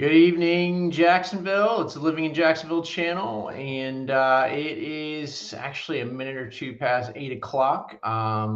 Good evening, Jacksonville. It's the Living in Jacksonville channel, and it is actually a minute or two past 8 o'clock,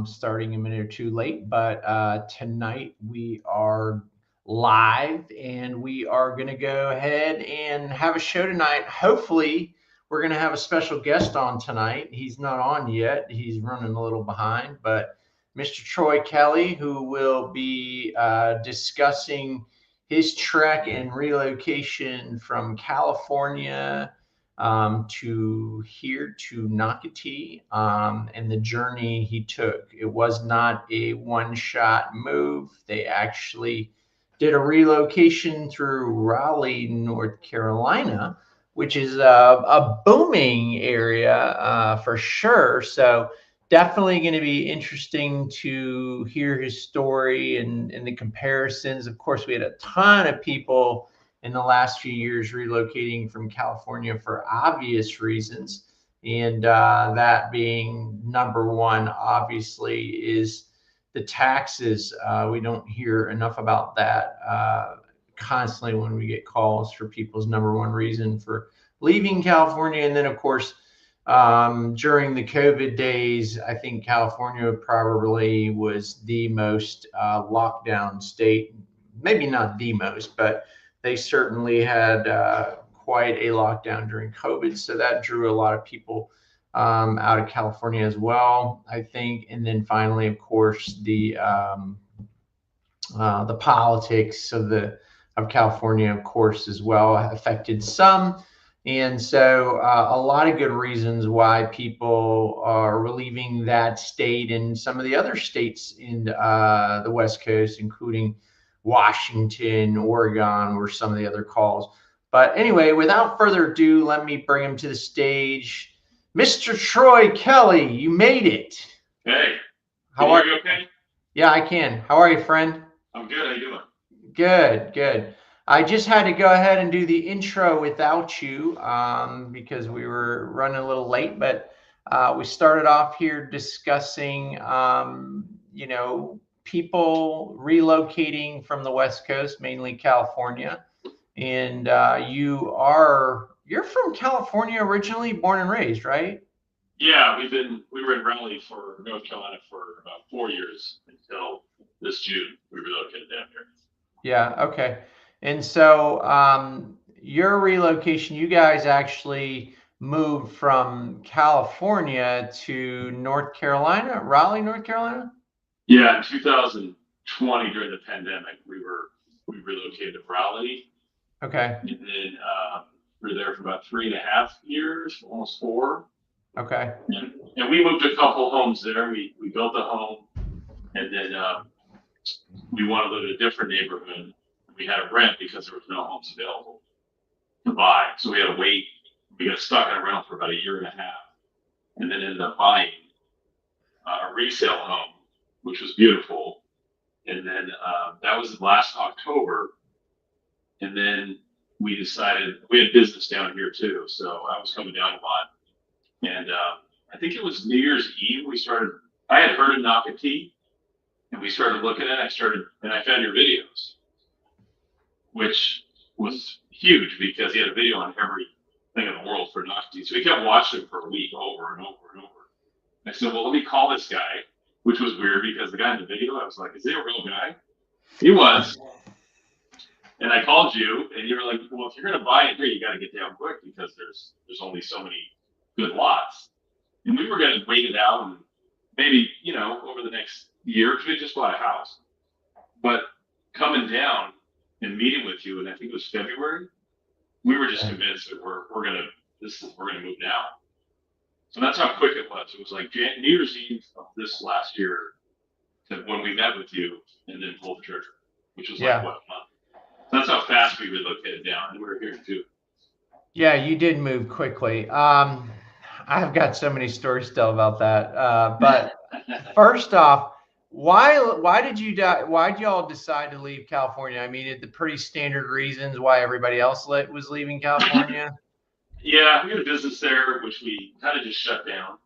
starting a minute or two late. But tonight we are live, and we are going to go ahead and have a show tonight. Hopefully, we're going to have a special guest on tonight. He's not on yet, he's running a little behind, but Mr. Troy Kelly, who will be discussing his trek and relocation from California to here to Nocatee, and the journey he took. It was not a one-shot move. They actually did a relocation through Raleigh, North Carolina, which is a booming area for sure. So definitely going to be interesting to hear his story and the comparisons. Of course, we had a ton of people in the last few years relocating from California for obvious reasons. And that being number one, obviously, is the taxes. We don't hear enough about that constantly when we get calls for people's number one reason for leaving California. And then, of course, during the COVID days, I think California probably was the most lockdown state. Maybe not the most, but they certainly had quite a lockdown during COVID. So that drew a lot of people out of California as well, I think. And then finally, of course, the politics of California, of course, as well affected some. And so a lot of good reasons why people are leaving that state and some of the other states in the West Coast, including Washington, Oregon, were some of the other calls. But anyway, without further ado, let me bring him to the stage. Mr. Troy Kelly, you made it. Hey, How are you okay? Yeah, I can. How are you, friend? I'm good. How you doing? Good, good. I just had to go ahead and do the intro without you because we were running a little late, but we started off here discussing, people relocating from the West Coast, mainly California. And you're from California originally, born and raised, right? Yeah, we were in Raleigh for North Carolina for about 4 years until this June. We relocated down here. Yeah, okay. And so your relocation, you guys actually moved from California to North Carolina, Raleigh, North Carolina? Yeah, in 2020 during the pandemic, we relocated to Raleigh, Okay, and then we were there for about 3.5 years, almost four. okay, And we moved a couple homes there. We built a home, and then we wanted to live in a different neighborhood. We had to rent because there was no homes available to buy. So we had to wait. We got stuck in a rental for about a year and a half, and then ended up buying a resale home, which was beautiful. And then that was last October. And then we decided we had business down here too, so I was coming down a lot. And I think it was New Year's Eve we started. I had heard of Nocatee, and we started looking at it. And I found your videos, which was huge because he had a video on everything in the world for Nocatee. So we kept watching him for a week over and over and over. I said, well, let me call this guy, which was weird because the guy in the video, I was like, is he a real guy? He was. And I called you, and you were like, well, if you're going to buy it here, you got to get down quick because there's only so many good lots. And we were going to wait it out and maybe, over the next year, because we just bought a house. But coming down and meeting with you, and I think it was February, we were just convinced that we're gonna move now. So that's how quick it was. It was like New Year's Eve of this last year to when we met with you and then pulled the trigger, which was like what, a month. So that's how fast we relocated down, and we were here too. Yeah, you did move quickly. I've got so many stories still about that. But first off, why did y'all decide to leave California? I mean, the pretty standard reasons why everybody else was leaving California. Yeah, we had a business there, which we kind of just shut down.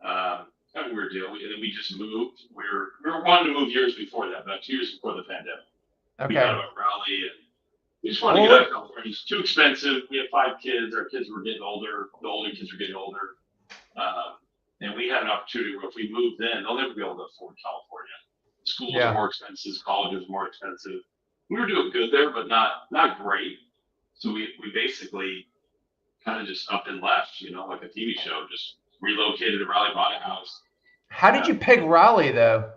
Kind of weird deal. And then we just moved. We were wanting to move years before that, about 2 years before the pandemic. We thought Okay. about Raleigh, and We just wanted to get out of California. It's too expensive. We have 5 kids. Our kids were getting older. The older kids were getting older. And we had an opportunity where if we moved in, they'll never be able to afford California. Schools are more expensive. Colleges are more expensive. We were doing good there, but not great. So we basically kind of just up and left, like a TV show, just relocated to Raleigh, bought a house. How did you pick Raleigh though?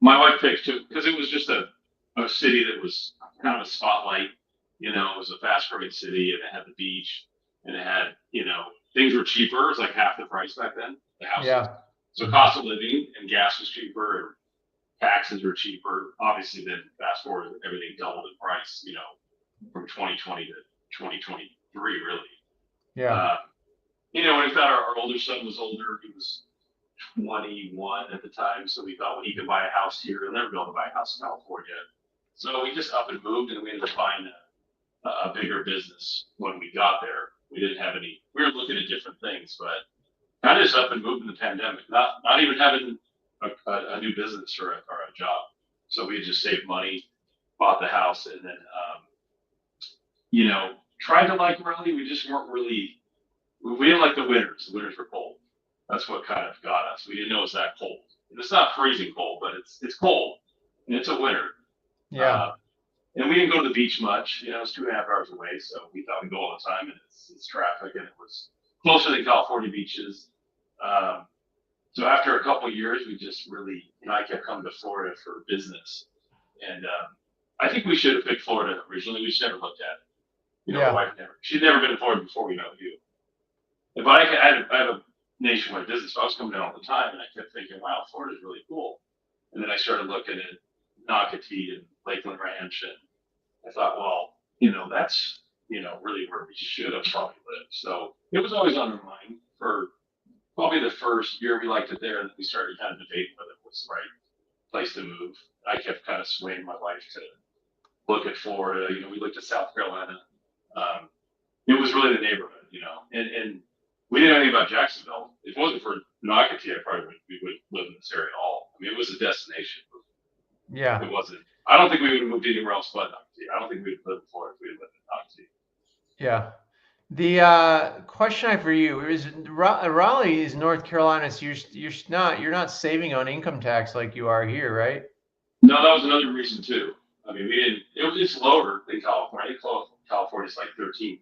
My wife picked too, because it was just a city that was kind of a spotlight. It was a fast growing city and it had the beach and it had, things were cheaper. It was like half the price back then. The houses. Yeah. So cost of living and gas was cheaper and taxes were cheaper. Obviously then fast forward, everything doubled in price, from 2020 to 2023 really. Yeah. We thought our older son was older. He was 21 at the time. So we thought, well, he could buy a house here. He'll never be able to buy a house in California. So we just up and moved and we ended up buying a bigger business when we got there. We didn't have any, we were looking at different things, but kind of just up and moved in the pandemic, not even having a new business or a job. So we had just saved money, bought the house, and then, tried to like Raleigh. We just weren't really, we didn't like the winters. The winters were cold. That's what kind of got us. We didn't know it was that cold. And it's not freezing cold, but it's cold and it's a winter. Yeah. And we didn't go to the beach much. It's 2.5 hours away, so we thought we'd go all the time, and it's traffic, and it was closer than California beaches. So after a couple of years, we just really, I kept coming to Florida for business, and I think we should have picked Florida originally. We just never looked at it. My wife she'd never been to Florida before we met you. But I have a nationwide business, so I was coming down all the time, and I kept thinking, wow, Florida's really cool. And then I started looking at Nocatee and Lakeland Ranch, and I thought, well, that's, really where we should have probably lived. So it was always on our mind for probably the first year we liked it there, and we started kind of debating whether it was the right place to move. I kept kind of swaying my wife to look at Florida. We looked at South Carolina. It was really the neighborhood, and we didn't know anything about Jacksonville. If it wasn't for Nocatee, we wouldn't live in this area at all. I mean, it was a destination. Yeah. It wasn't. I don't think we would have moved anywhere else but Nocatee. I don't think we would have lived in Florida if we had lived in Nocatee. Yeah. The question I have for you is Raleigh is North Carolina, so you're not saving on income tax like you are here, right? No, that was another reason too. I mean, we didn't. It's lower than California. California's like 13%.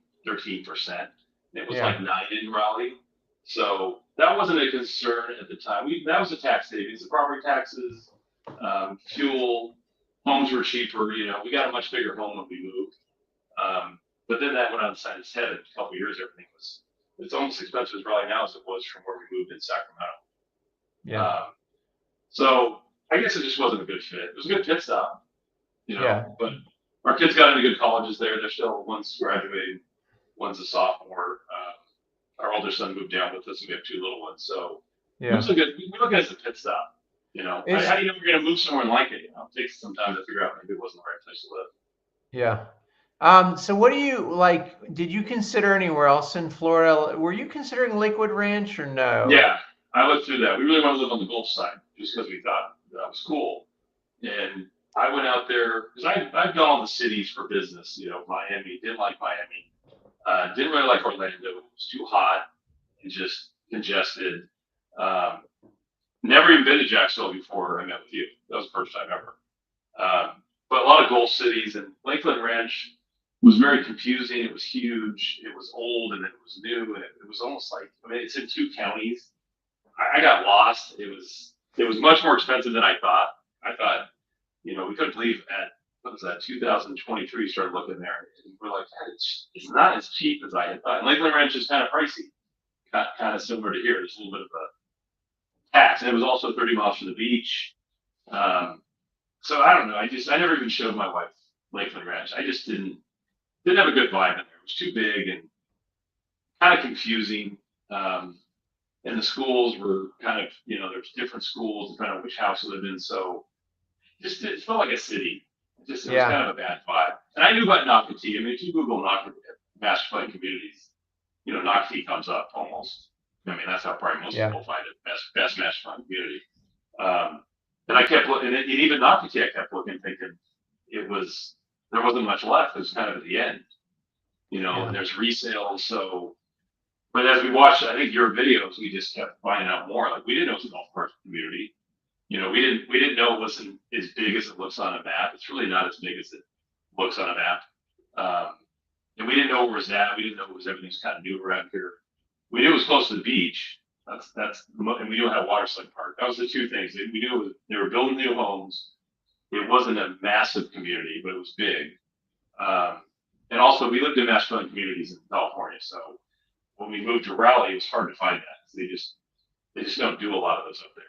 It was like 9 in Raleigh, so that wasn't a concern at the time. That was a tax savings. The property taxes, fuel, homes were cheaper. We got a much bigger home when we moved. But then that went on its head in a couple of years. Everything it's almost as expensive as Raleigh now as it was from where we moved in Sacramento. Yeah. So I guess it just wasn't a good fit. It was a good pit stop, but our kids got into good colleges there. They're still, one's graduating, one's a sophomore. Our older son moved down with us, and we have 2 little ones. So it was a good, we look at it as a pit stop. How do you know we're going to move somewhere and like it? It takes some time to figure out maybe it wasn't the right place to live. Yeah. So what do you like? Did you consider anywhere else in Florida? Were you considering Lakewood Ranch or no? Yeah, I looked through that. We really want to live on the Gulf side just because we thought that was cool. And I went out there because I've done all the cities for business. Miami, didn't like Miami. Didn't really like Orlando. It was too hot and just congested. Never even been to Jacksonville before I met with you. That was the first time ever. But a lot of Gulf cities, and Lakeland Ranch was very confusing. It was huge. It was old, and then it was new, and it was almost like, it's in 2 counties. I got lost. It was much more expensive than I thought. I thought, we couldn't believe what was that, 2023, started looking there, and we're like, it's not as cheap as I had thought. And Lakeland Ranch is kind of pricey, kind of similar to here. There's a little bit of a tax, and it was also 30 miles from the beach. So I don't know. I never even showed my wife Lakeland Ranch. I just didn't have a good vibe in there. It was too big and kind of confusing. And the schools were kind of, there's different schools depending on which house you live in. So it felt like a city. It was kind of a bad vibe. And I knew about Nocatee. I mean, if you Google Nocatee, master plan communities, Nocatee comes up almost. I mean, that's how probably most people find it, best master plan community. And I kept looking, and even Nocatee, I kept looking, thinking it was there wasn't much left. It was kind of at the end, Yeah. and there's resales. So, but as we watched, I think your videos, we just kept finding out more. Like we didn't know it was a golf course community. We didn't know it wasn't as big as it looks on a map. It's really not as big as it looks on a map. And we didn't know where it was at. We didn't know it was everything's kind of new around here. We knew it was close to the beach. And we knew it had a water slide park. That was the two things. We knew they were building new homes. It wasn't a massive community, but it was big. And also, we lived in master-planned communities in California. So when we moved to Raleigh, it was hard to find that. They just don't do a lot of those up there.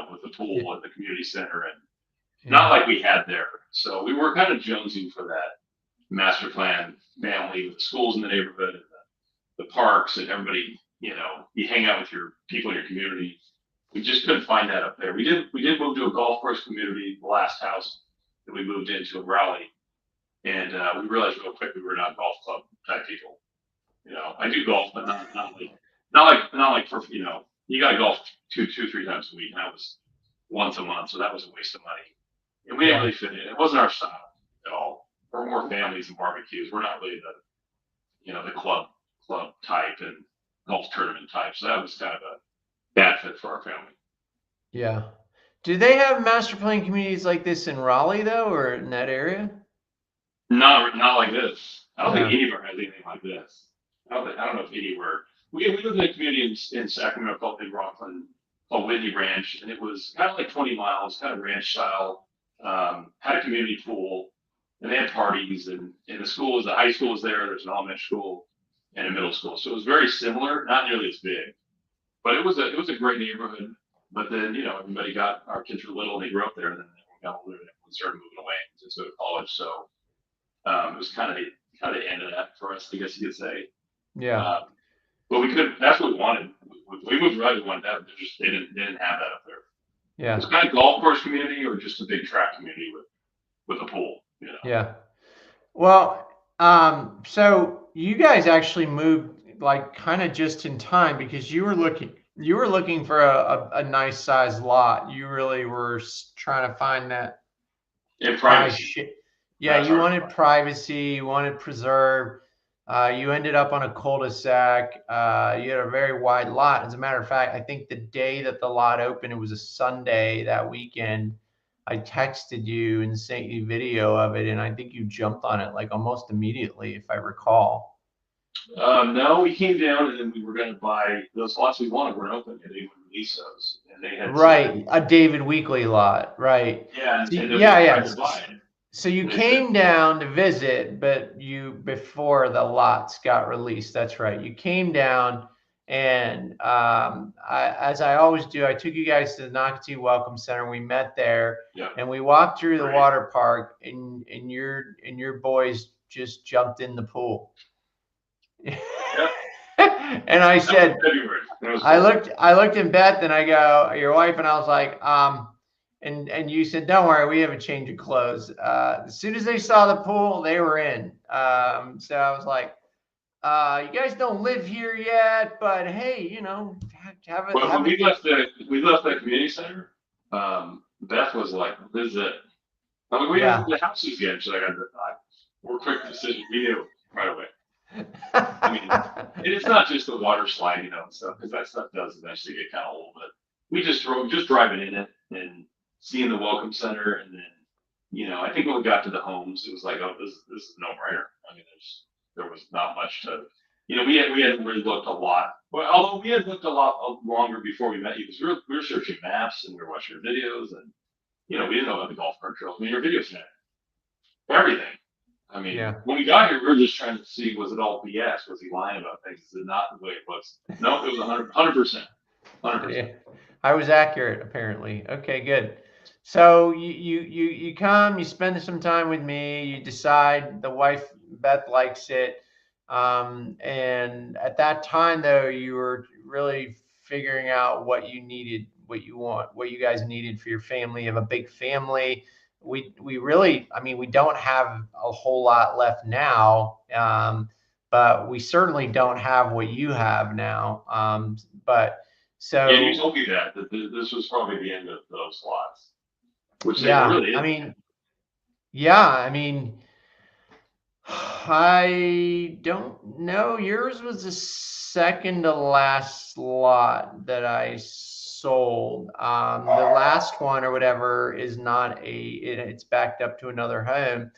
With the pool and the community center, and not like we had there. So we were kind of jonesing for that master plan family with the schools in the neighborhood and the parks and everybody. You hang out with your people in your community. We just couldn't find that up there. We did move to a golf course community, the last house that we moved into in Raleigh, and we realized real quick we were not golf club type people. I do golf, but not like for you got to golf two, 3 times a week, and that was once a month, so that was a waste of money. And we didn't really fit in. It wasn't our style at all. We're more families and barbecues. We're not really the club type and golf tournament type. So that was kind of a bad fit for our family. Yeah. Do they have master plan communities like this in Raleigh though, or in that area? Not like this. I don't think anywhere has anything like this. I don't know if anywhere. We lived in a community in Sacramento called in Rockland called Whitney Ranch, and it was kind of like 20 miles, kind of ranch style. Had a community pool, and they had parties, and the high school was there. There's an elementary school and a middle school, so it was very similar, not nearly as big, but it was a great neighborhood. But then everybody our kids were little, and they grew up there, and then everyone got older, and everyone started moving away to go to college. So it was kind of the end of that for us, I guess you could say. Yeah. But we could. That's what we wanted. We moved right. We wanted that. They didn't have that up there. Yeah. It was kind of golf course community or just a big track community with a pool. Yeah. Well, so you guys actually moved like kind of just in time because you were looking for a nice sized lot. You really were trying to find that. And privacy. Yeah, you wanted privacy. You wanted preserve. You ended up on a cul-de-sac. You had a very wide lot. As a matter of fact, I think the day that the lot opened, it was a Sunday that weekend. I texted you and sent you video of it, and I think you jumped on it like almost immediately, if I recall. No, we came down and then we were going to buy those lots we wanted weren't open, and they would release those, and they had a David Weekley lot, right? Yeah, So you came down to visit, but before the lots got released. That's right. You came down, and as I always do, I took you guys to the Nocatee Welcome Center. We met there, and we walked through the water park, and your boys just jumped in the pool. And I said, I looked at Beth, and I go, your wife, and I was like, and you said, don't worry, we have a change of clothes. As soon as they saw the pool, they were in. So I was like, you guys don't live here yet, but hey, we left that community center. Beth was like, "This is it." I'm like, "We have the houses again." She's like, "We're quick decision. We knew right away." I mean, it's not just the water slide, and stuff, because that stuff does eventually get kind of old. But we just driving in it and seeing the welcome center, and then I think when we got to the homes, it was like, oh, this is no brainer. I mean, there was not much to, we hadn't really looked a lot. Well, although we had looked a lot longer before we met you, because we were searching maps and we were watching your videos, and we didn't know about the golf cart trails. I mean, your videos had everything. I mean, when we got here, we were just trying to see, was it all BS? Was he lying about things? Is it not the way it looks? No, it was 100%. 100%. Yeah, I was accurate, apparently. Okay, good. So you come, you spend some time with me, you decide, the wife, Beth, likes it. And at that time, though, you were really figuring out what you needed, what you guys needed for your family. You have a big family. We really, we don't have a whole lot left now, but we certainly don't have what you have now. So yeah, you told me that this was probably the end of those lots, which they really is. I don't know. Yours was the second to last lot that I sold. The last one or whatever is not it's backed up to another home.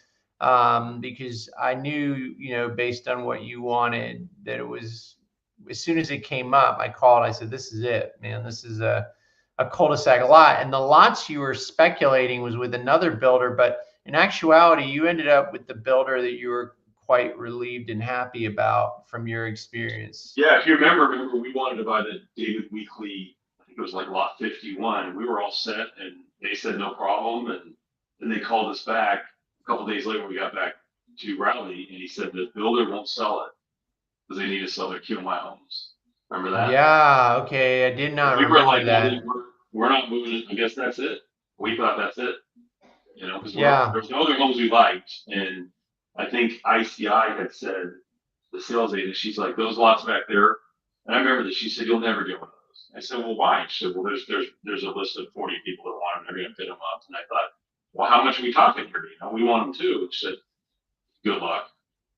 Because I knew, based on what you wanted, that it was, as soon as it came up, I called, I said, this is it, man. This is a cul-de-sac lot. And the lots you were speculating was with another builder, but in actuality, you ended up with the builder that you were quite relieved and happy about from your experience. Yeah, if you remember we wanted to buy the David Weekley, I think it was like lot 51. We were all set and they said no problem. And then they called us back a couple of days later. We got back to Raleigh and he said the builder won't sell it because they need to sell their QMI homes. Remember that? Yeah, okay. I did And not we were remember like, well, that. we're not moving it. I guess that's it. We thought that's it, because Yeah. there's no other homes we liked. And I think ICI had said, the sales agent, she's like, those lots back there. And I remember that she said, you'll never get one of those. I said, well, why? She said, well, there's a list of 40 people that want them. They're going to bid them up. And I thought, well, how much are we talking here? We want them too. She said, good luck.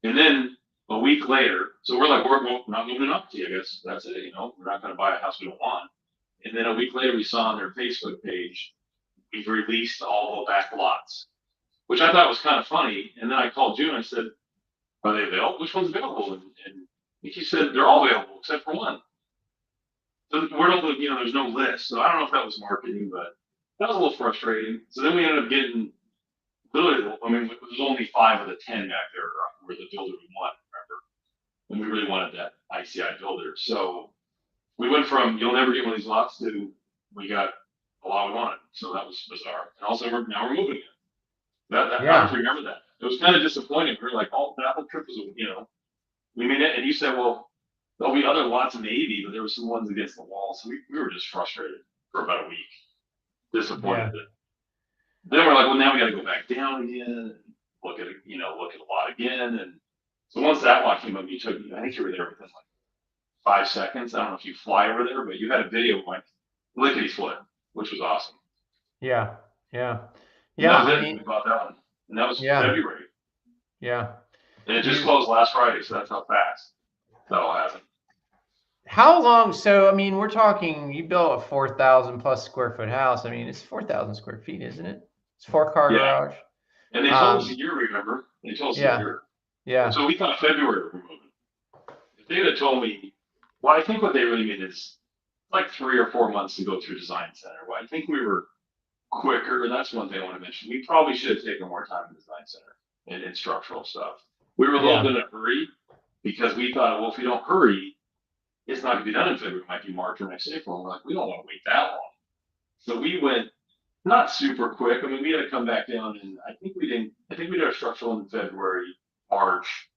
And then a week later, so we're like, we're not moving up to you. I guess that's it. We're not going to buy a house we don't want. And then a week later, we saw on their Facebook page, we've released all the back lots, which I thought was kind of funny. And then I called June. I said, are they available? Which one's available? And he said they're all available except for one. So we're not, there's no list. So I don't know if that was marketing, but that was a little frustrating. So then we ended up getting literally, I mean, it was only 5 of the 10 back there were the builder we wanted, remember? And we really wanted that ICI builder. So we went from you'll never get one of these lots to we got a lot we wanted. So that was bizarre. And also now we're moving it. I don't Yeah. remember that. It was kind of disappointing. We were like, oh, that whole trip was, we made it. And you said, well, there'll be other lots maybe, but there were some ones against the wall. So we were just frustrated for about a week, disappointed. Yeah. Then we're like, well, now we got to go back down again and look at a lot again. And so once that lot came up, I think you were there within like 5 seconds. I don't know if you fly over there, but you had a video going lickety split, which was awesome. Yeah. Yeah. And Yeah. that was I it. mean, We bought that one. And that was yeah. February. Yeah. And it just You, closed last Friday, so that's how fast that all happened. how long? So, I mean, we're talking, you built a 4,000 plus square foot house. I mean, it's 4,000 square feet, isn't it? It's 4-car Yeah. garage. And they told us a year, remember? They told us a Yeah. year. And Yeah. so we thought February we were moving. If they had told me, well, I think what they really mean is like 3 or 4 months to go through design center. Well, I think we were quicker, and that's one thing I want to mention. We probably should have taken more time in design center and in structural stuff. We were a little Yeah. bit in a hurry because we thought, well, if we don't hurry, it's not going to be done in February. It might be March or next April. And we're like, we don't want to wait that long. So we went not super quick. I mean, we had to come back down, and I think we didn't. I think we did our structural in February, March,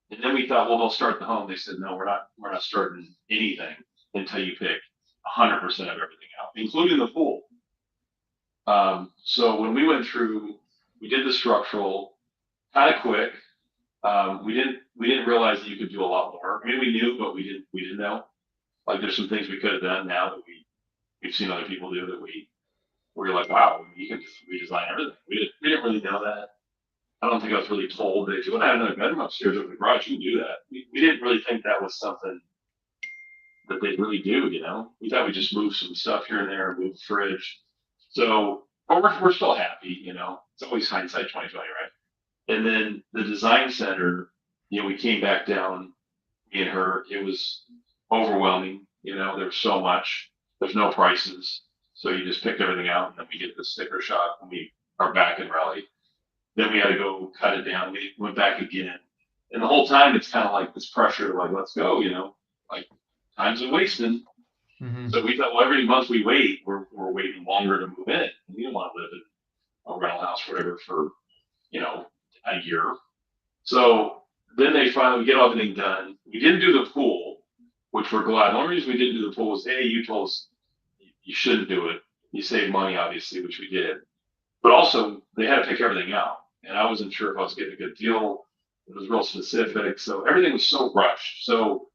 and then we thought, well, they'll start the home. They said, no, we're not. We're not starting anything until you pick 100% of everything out, including the pool. So when we went through, we did the structural kind of quick. We didn't realize that you could do a lot more. I mean, we knew, but we didn't know. Like there's some things we could have done now that we've seen other people do that we're like, wow, you can just redesign everything. We didn't really know that. I don't think I was really told that if you want to have another bedroom upstairs over the garage, you can do that. We didn't really think that was something that they really do. We thought we just move some stuff here and there, move the fridge. So, but we're still happy. It's always hindsight 2020, right? And then the design center, we came back down, me and her. It was overwhelming. There was so much. There's no prices. So you just picked everything out, and then we get the sticker shock when we are back in Raleigh. Then we had to go cut it down. We went back again. And the whole time it's kind of like this pressure, like, let's go, like time's a wasting. Mm-hmm. So we thought, well, every month we wait, we're waiting longer to move in. And we don't want to live in a rental house, whatever, for, a year. So then we get everything done. We didn't do the pool, which we're glad. The only reason we didn't do the pool was, hey, you told us you shouldn't do it. You save money, obviously, which we did. But also, they had to pick everything out. And I wasn't sure if I was getting a good deal. It was real specific. So everything was so rushed. So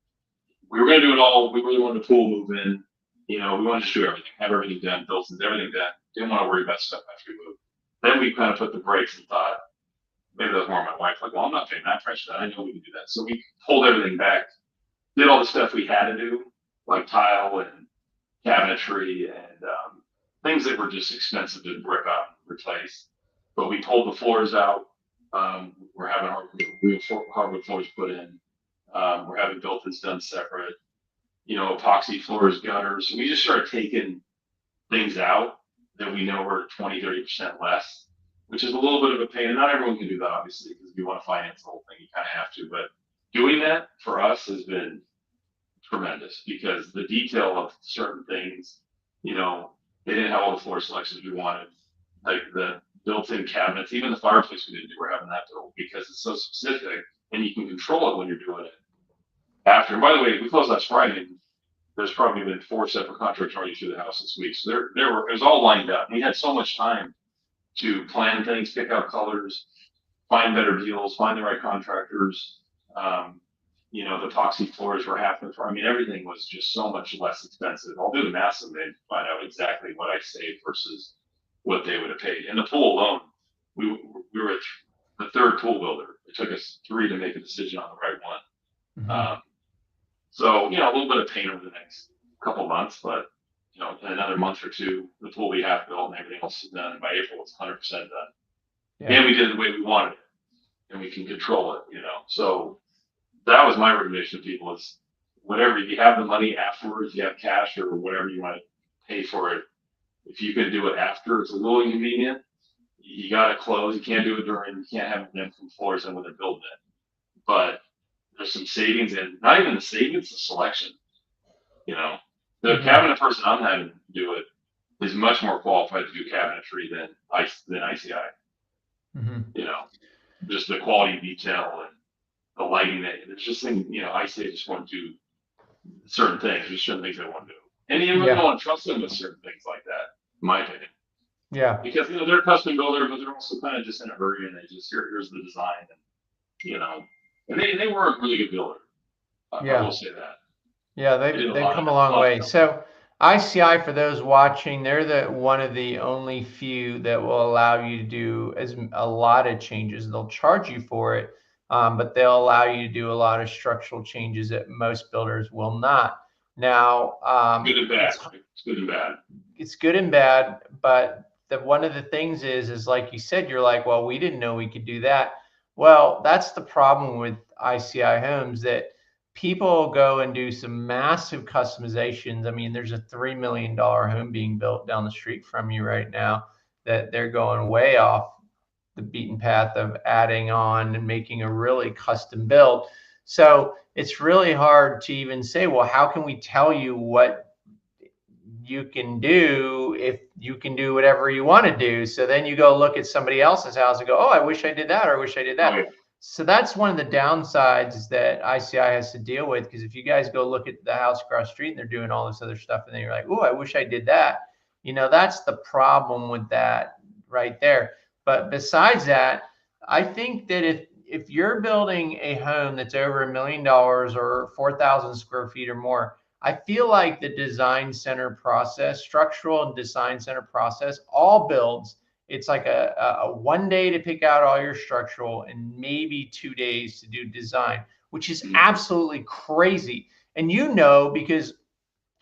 we were going to do it all. We really wanted the pool move in. We wanted to do everything, have everything done, built everything done. Didn't want to worry about stuff after we moved. Then we kind of put the brakes and thought, maybe that was more my wife, like, well, I'm not paying that price for that. I know we can do that. So we pulled everything back, did all the stuff we had to do, like tile and cabinetry and things that were just expensive to rip out and replace. But we pulled the floors out. We're having hardwood floors put in. We're having built-ins done separate. Epoxy floors, gutters. We just started taking things out that we know are 20, 30% less, which is a little bit of a pain. And not everyone can do that, obviously, because if you want to finance the whole thing, you kind of have to. But doing that for us has been tremendous because the detail of certain things, they didn't have all the floor selections we wanted, like the built-in cabinets, even the fireplace we didn't do. We're having that built because it's so specific and you can control it when you're doing it after. And by the way, we closed last Friday. And there's probably been 4 separate contractors already through the house this week. So it was all lined up. We had so much time to plan things, pick out colors, find better deals, find the right contractors. The epoxy floors were half the price. I mean, everything was just so much less expensive. I'll do the math someday and find out exactly what I saved versus what they would have paid. And the pool alone, we were the third pool builder. It took us 3 to make a decision on the right one. Mm-hmm. So, a little bit of pain over the next couple of months, but, in another month or 2, the pool will be half built and everything else is done. And by April, it's 100% done. Yeah. And we did it the way we wanted it and we can control it, So that was my recommendation to people is whatever, if you have the money afterwards, you have cash or whatever you want to pay for it. If you can do it after, it's a little inconvenient. You got to close. You can't do it during, you can't have them from floors in when they're building it. But there's some savings and not even the savings, the selection. The cabinet person I'm having do it is much more qualified to do cabinetry than ICI. Mm-hmm. Just the quality detail and the lighting that there's just things, ICI just want to do certain things. There's certain things they want to do. And you really don't want to trust them with certain things like that, in my opinion. Yeah. Because, they're a custom builder, but they're also kind of just in a hurry and they just, here's the design. And, they were a really good builder. I will say that. Yeah, they've come a long way. So ICI, for those watching, they're one of the only few that will allow you to do a lot of changes. They'll charge you for it, but they'll allow you to do a lot of structural changes that most builders will not. Now, good and bad. It's good and bad. It's good and bad, but one of the things is like you said, you're like, well, we didn't know we could do that. Well, that's the problem with ICI homes, that people go and do some massive customizations. I mean, there's a $3 million home being built down the street from you right now that they're going way off the beaten path of adding on and making a really custom build. So it's really hard to even say, well, how can we tell you what you can do if you can do whatever you want to do? So then you go look at somebody else's house and go, oh, I wish I did that, or I wish I did that. Oh, yeah. So that's one of the downsides that ICI has to deal with, because if you guys go look at the house across the street and they're doing all this other stuff and then you're like, oh, I wish I did that. That's the problem with that right there. But besides that, I think that if you're building a home that's over $1 million or 4,000 square feet or more, I feel like the design center process, structural and design center process, all builds, it's like a 1 day to pick out all your structural and maybe 2 days to do design, which is absolutely crazy. And because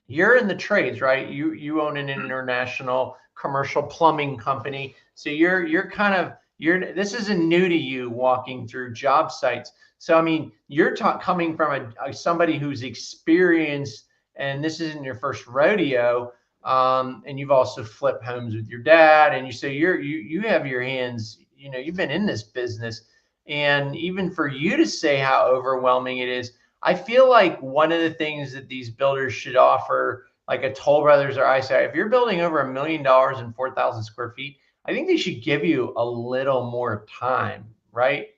you're in the trades, right? You own an international commercial plumbing company. So this isn't new to you walking through job sites. So, I mean, you're coming from somebody who's experienced, and this isn't your first rodeo. And you've also flipped homes with your dad, and you have your hands, you've been in this business. And even for you to say how overwhelming it is, I feel like one of the things that these builders should offer, like a Toll Brothers or ICI, if you're building over $1 million and 4,000 square feet, I think they should give you a little more time, right?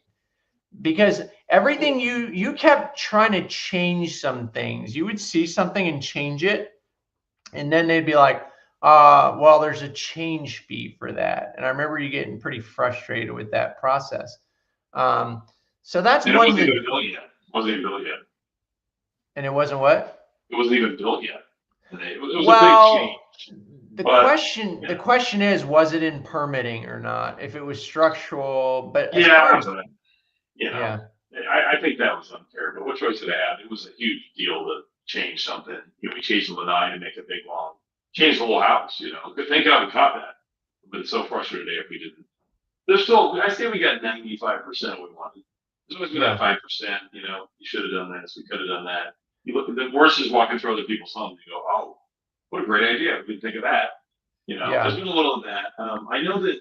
Because everything you kept trying to change some things. You would see something and change it, and then they'd be like, well, there's a change fee for that. And I remember you getting pretty frustrated with that process. So that's one of the. It wasn't even built yet. And it wasn't what? It wasn't even built yet. It was a big change. But the question is, was it in permitting or not? If it was structural, but as far yeah, as, but you know, yeah, I think that was unfair. But what choice did I have? It was a huge deal to change something. We changed the lanai to make a big long, change the whole house. Thank God we caught that. But it's so frustrating if we didn't. There's still, I say we got 95% of what we wanted. There's always been that yeah, 5%. You should have done this. We could have done that. You look at the worst is walking through other people's homes. You go, oh, what a great idea. We didn't think of that. There's yeah, been a little of that. I know that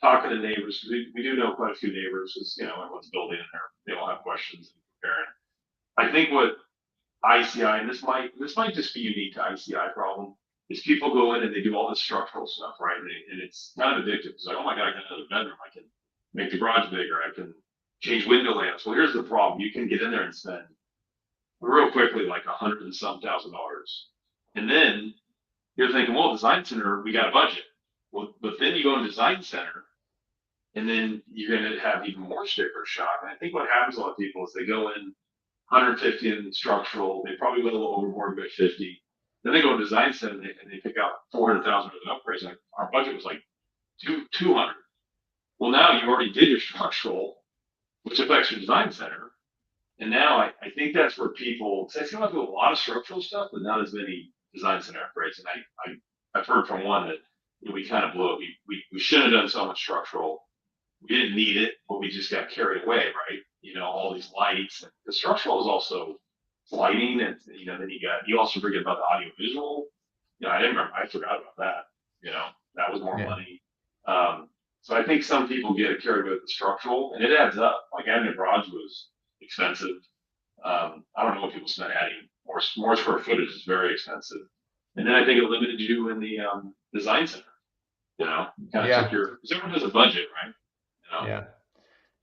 talking to neighbors, we do know quite a few neighbors because, everyone's building in there. They all have questions and preparing. I think what ICI, and this might just be unique to ICI problem, is people go in and they do all this structural stuff, right? And it's kind of addictive. It's like, oh my God, I got another bedroom. I can make the garage bigger. I can change window lamps. Well, here's the problem. You can get in there and spend real quickly like $100,000. And then you're thinking, well, design center, we got a budget. Well, but then you go to design center and then you're going to have even more sticker shock. And I think what happens to a lot of people is they go in 150 in structural, they probably went a little overboard by 50. Then they go to design center and they pick out 400,000 of an upgrades. Like our budget was like 200. Well, now you already did your structural, which affects your design center. And now I think that's where people, I seem like do a lot of structural stuff, but not as many design center upgrades. And I've heard from one that we kind of blew it. We shouldn't have done so much structural. We didn't need it, but we just got carried away, right? All these lights. And the structural is also lighting, and then you also forget about the audio visual. I forgot about that. That was more yeah, money. So I think some people get carried away with the structural, and it adds up. Like adding a garage was expensive. I don't know what people spend adding more square footage is very expensive. And then I think it limited you in the design center. Kind of took yeah, because everyone has a budget, right? yeah.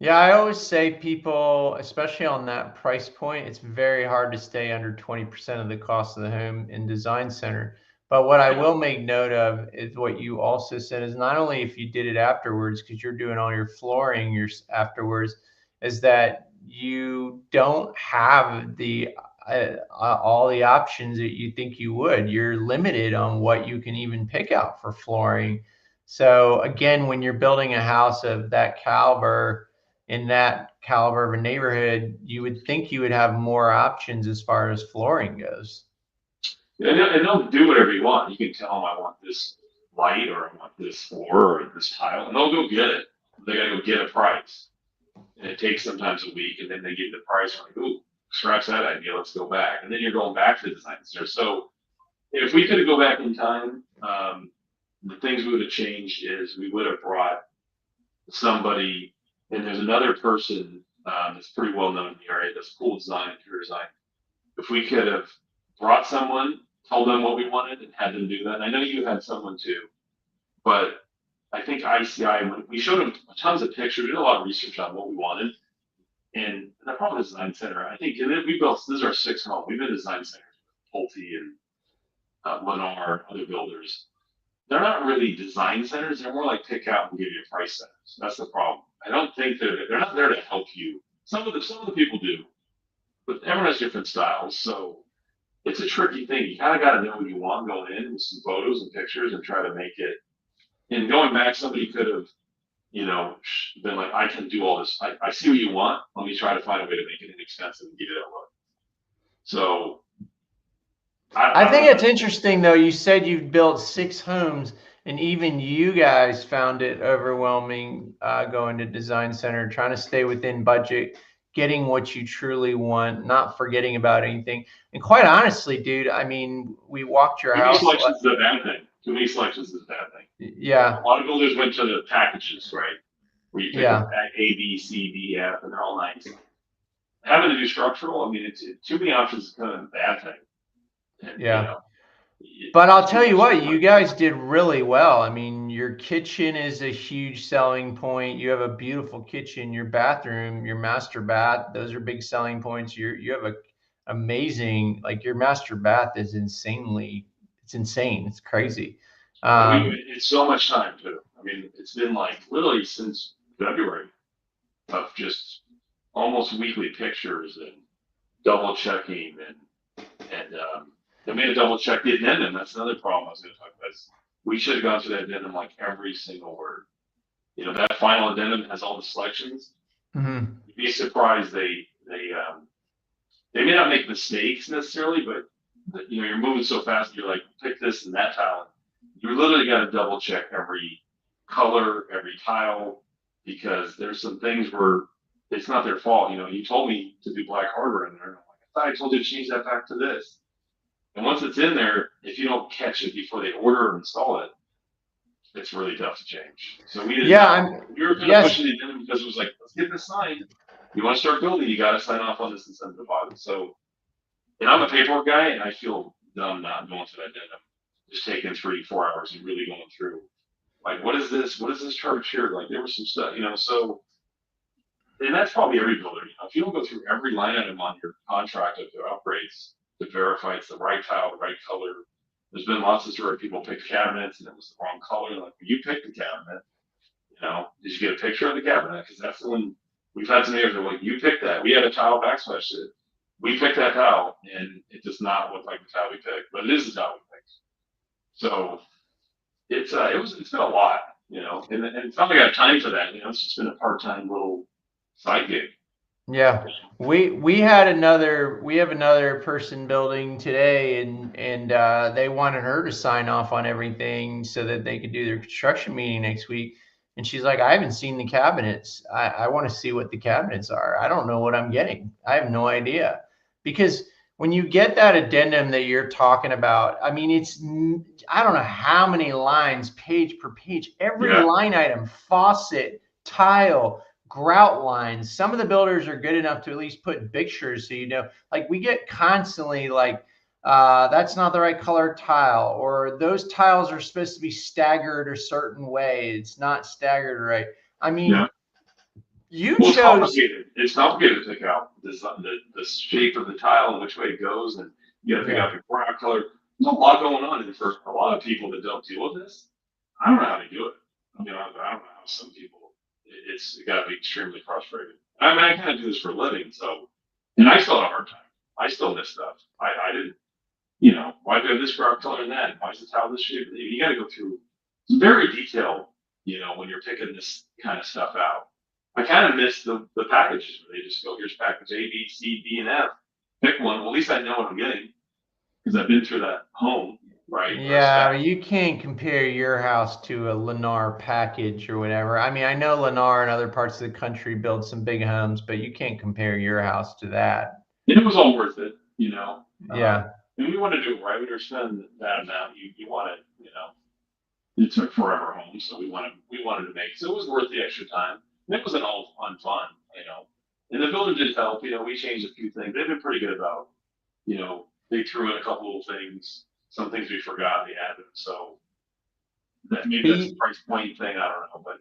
Yeah, I always say people, especially on that price point, it's very hard to stay under 20% of the cost of the home in design center. But what I Yeah. will make note of is what you also said is not only if you did it afterwards, because you're doing all your flooring afterwards, is that you don't have all the options that you think you would. You're limited on what you can even pick out for flooring. So again, when you're building a house of that caliber, in that caliber of a neighborhood, you would think you would have more options as far as flooring goes. And they'll do whatever you want. You can tell them I want this light or I want this floor or this tile, and they'll go get it. They gotta go get a price, and it takes sometimes a week, and then they get the price. And like, ooh, scratch that idea. Let's go back, and then you're going back to the design center. So if we could go back in time, the things we would have changed is we would have brought somebody, and there's another person that's pretty well known in the area that's cool design, interior design. If we could have brought someone, told them what we wanted, and had them do that. And I know you had someone too, but I think ICI, when we showed them tons of pictures, we did a lot of research on what we wanted. And the problem with design center, I think, and we built, this is our sixth home. We've been design centers with Pulte and Lennar, other builders. They're not really design centers. They're more like pick out and give you a price centers. That's the problem. I don't think they're not there to help you. Some of the people do, but everyone has different styles. So it's a tricky thing. You kind of got to know what you want going in with some photos and pictures and try to make it. And going back, somebody could have, been like, I can do all this. I see what you want. Let me try to find a way to make it inexpensive and give it a look. So I I don't think know. it's interesting though. You said you've built 6 homes, and even you guys found it overwhelming going to design center, trying to stay within budget, getting what you truly want, not forgetting about anything. And quite honestly, dude, I mean, we walked your Too many house. selections is a bad thing. Too many selections is a bad thing. A Yeah, lot of builders went to the packages, right? Where you pick a yeah. A, B, C, D, F, and they're all nice. Having to do structural, I mean, it's too many options is kind of a bad thing. And, Yeah. But I'll too tell you much what, you selection. guys did really well. I mean, your kitchen is a huge selling point. You have a beautiful kitchen, your bathroom, your master bath, those are big selling points. You have a amazing, like your master bath is it's insane. It's crazy. And Um, it's so much time too. I mean, it's been like literally since February of just almost weekly pictures and double checking and they made a double check the addendum. That's another problem I was going to talk about. we should have gone through that addendum like every single word. That final addendum has all the selections. Mm-hmm. You'd be surprised they may not make mistakes necessarily, but you're moving so fast. You're like, pick this and that tile. You literally got to double check every color, every tile, because there's some things where it's not their fault. You told me to do black hardware in there. And I'm like, I thought I told you to change that back to this. And once it's in there, if you don't catch it before they order or install it, it's really tough to change. So we didn't. Yeah, We were kind of pushing it in because it was like, let's get this signed. You want to start building, you got to sign off on this and send the deposit. So, and I'm a paperwork guy, and I feel dumb not going through that addendum. Just taking 3-4 hours and really going through, like, what is this? What is this charge here? Like, there was some stuff, So, and that's probably every builder. If you don't go through every line item on your contract of their upgrades to verify it's the right tile, the right color. There's been lots of where people picked cabinets and it was the wrong color. Like, when you picked the cabinet, did you get a picture of the cabinet? Because that's the one we've had some neighbors that are like, you picked that. We had a tile backsplash that we picked that tile, and it does not look like the tile we picked, but it is the tile we picked. So it's been a lot, and it's not like I got time for that. It's just been a part-time little side gig. Yeah, we have another person building today, and they wanted her to sign off on everything so that they could do their construction meeting next week. And she's like, I haven't seen the cabinets. I want to see what the cabinets are. I don't know what I'm getting. I have no idea. Because when you get that addendum that you're talking about, I mean, I don't know how many lines, page per page, every line item, faucet, tile, grout lines. Some of the builders are good enough to at least put pictures, so like we get constantly like, that's not the right color tile, or those tiles are supposed to be staggered a certain way. It's not staggered right. I mean, It's complicated. It's complicated to pick out the shape of the tile and which way it goes, and you got to pick out the grout color. There's a lot going on, and for a lot of people that don't deal with this, I don't know how to do it. I don't know how some people. It's got to be extremely frustrating. I mean, I kind of do this for a living, so, and I still have a hard time. I still miss stuff. I didn't, why do I have this grout color and that? Why is the tile this shape? You got to go through. It's very detailed, when you're picking this kind of stuff out. I kind of miss the packages where they just go, here's package A, B, C, D, and F. Pick one. Well, at least I know what I'm getting because I've been through that home, right? Yeah, you can't compare your house to a Lennar package or whatever. I mean, I know Lennar and other parts of the country build some big homes, but you can't compare your house to that. And it was all worth it, Yeah. And we want to do it right. When you're spending that amount, you want to, it's a forever home, so we wanted to make. So it was worth the extra time. And it wasn't all fun, And the builder did help. We changed a few things. They've been pretty good about, they threw in a couple of things. Some things we forgot they added. So that maybe that's the price point thing. I don't know, but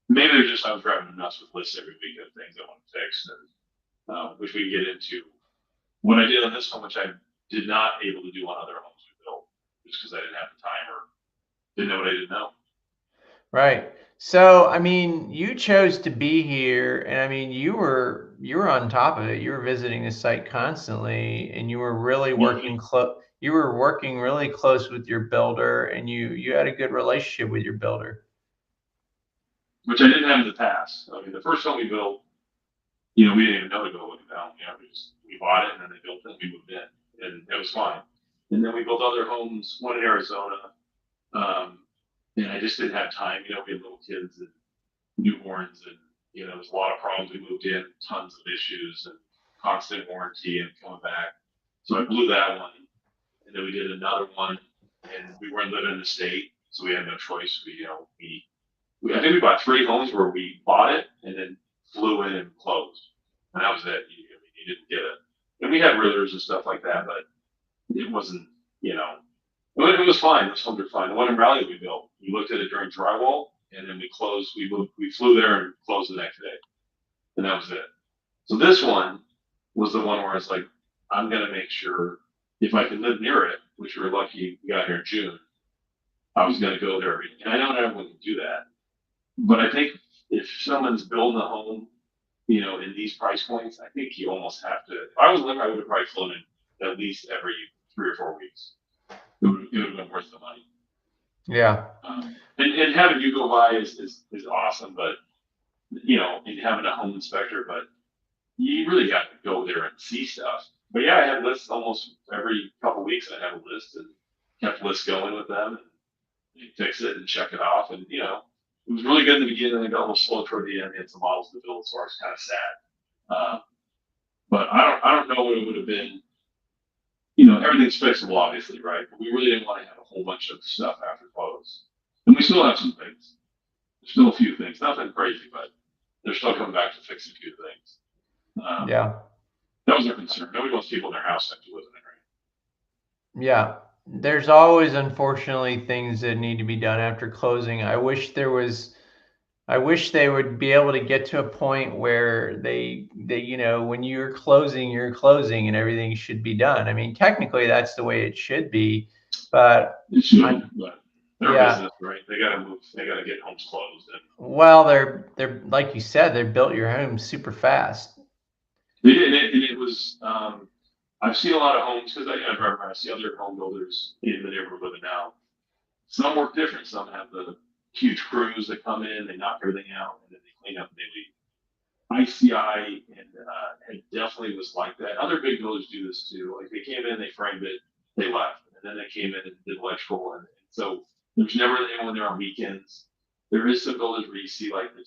maybe they're just I was driving them nuts with lists every week of things I want to fix, and which we can get into. What I did on this one, which I did not able to do on other homes we built, just because I didn't have the time or didn't know what I didn't know. Right. So, I mean, you chose to be here, and I mean, you were on top of it. You were visiting the site constantly, and you were really working close. You were working really close with your builder, and you had a good relationship with your builder, which I didn't have in the past. I mean, the first home we built, we didn't even know to go look it down. We bought it and then they built it. And we moved in, and it was fine. And then we built other homes, one in Arizona. And I just didn't have time. We had little kids and newborns, and there was a lot of problems. We moved in, tons of issues, and constant warranty and coming back. So I blew that one, and then we did another one, and we weren't living in the state, so we had no choice. I think we bought 3 homes where we bought it and then flew in and closed, and that was it. You didn't get it, and we had realtors and stuff like that, but it wasn't, it was fine. Those homes were fine. The one in Raleigh we built, we looked at it during drywall, and then we closed. We flew there and closed the next day, and that was it. So this one was the one where it's like, I'm gonna make sure if I can live near it, which we were lucky we got here in June. I was gonna go there, and I know not everyone can do that, but I think if someone's building a home, in these price points, I think you almost have to. If I was living, I would have probably flown in at least every 3 or 4 weeks. It would have been worth the money. Yeah. And having you go by is awesome, but and having a home inspector, but you really got to go there and see stuff. But yeah, I had lists almost every couple of weeks. I had a list and kept lists going with them and fix it and check it off. And it was really good in the beginning. I got a little slow toward the end. They had some models to build, so I was kind of sad. Uh, but I don't know what it would have been. Everything's fixable, obviously, right? But we really didn't want to have a whole bunch of stuff after close. And we still have some things. There's still a few things, nothing crazy, but they're still coming back to fix a few things. Yeah. That was our concern. Nobody wants people in their house that have to live in it, right? Yeah. There's always, unfortunately, things that need to be done after closing. I wish they would be able to get to a point where when you're closing and everything should be done. I mean, technically that's the way it should be, but It should, but their yeah. business, right? They got to move. They got to get homes closed, and Well, they're like you said, they built your home super fast. they did. And it was. I've seen a lot of homes because I see other home builders in the neighborhood living now. Some work different. Some have the huge crews that come in, they knock everything out, and then they clean up and they leave. ICI and it definitely was like that. Other big builders do this too. Like they came in, they framed it, they left, and then they came in and did electrical, and so there's never anyone there on weekends. There is some builders where you see like the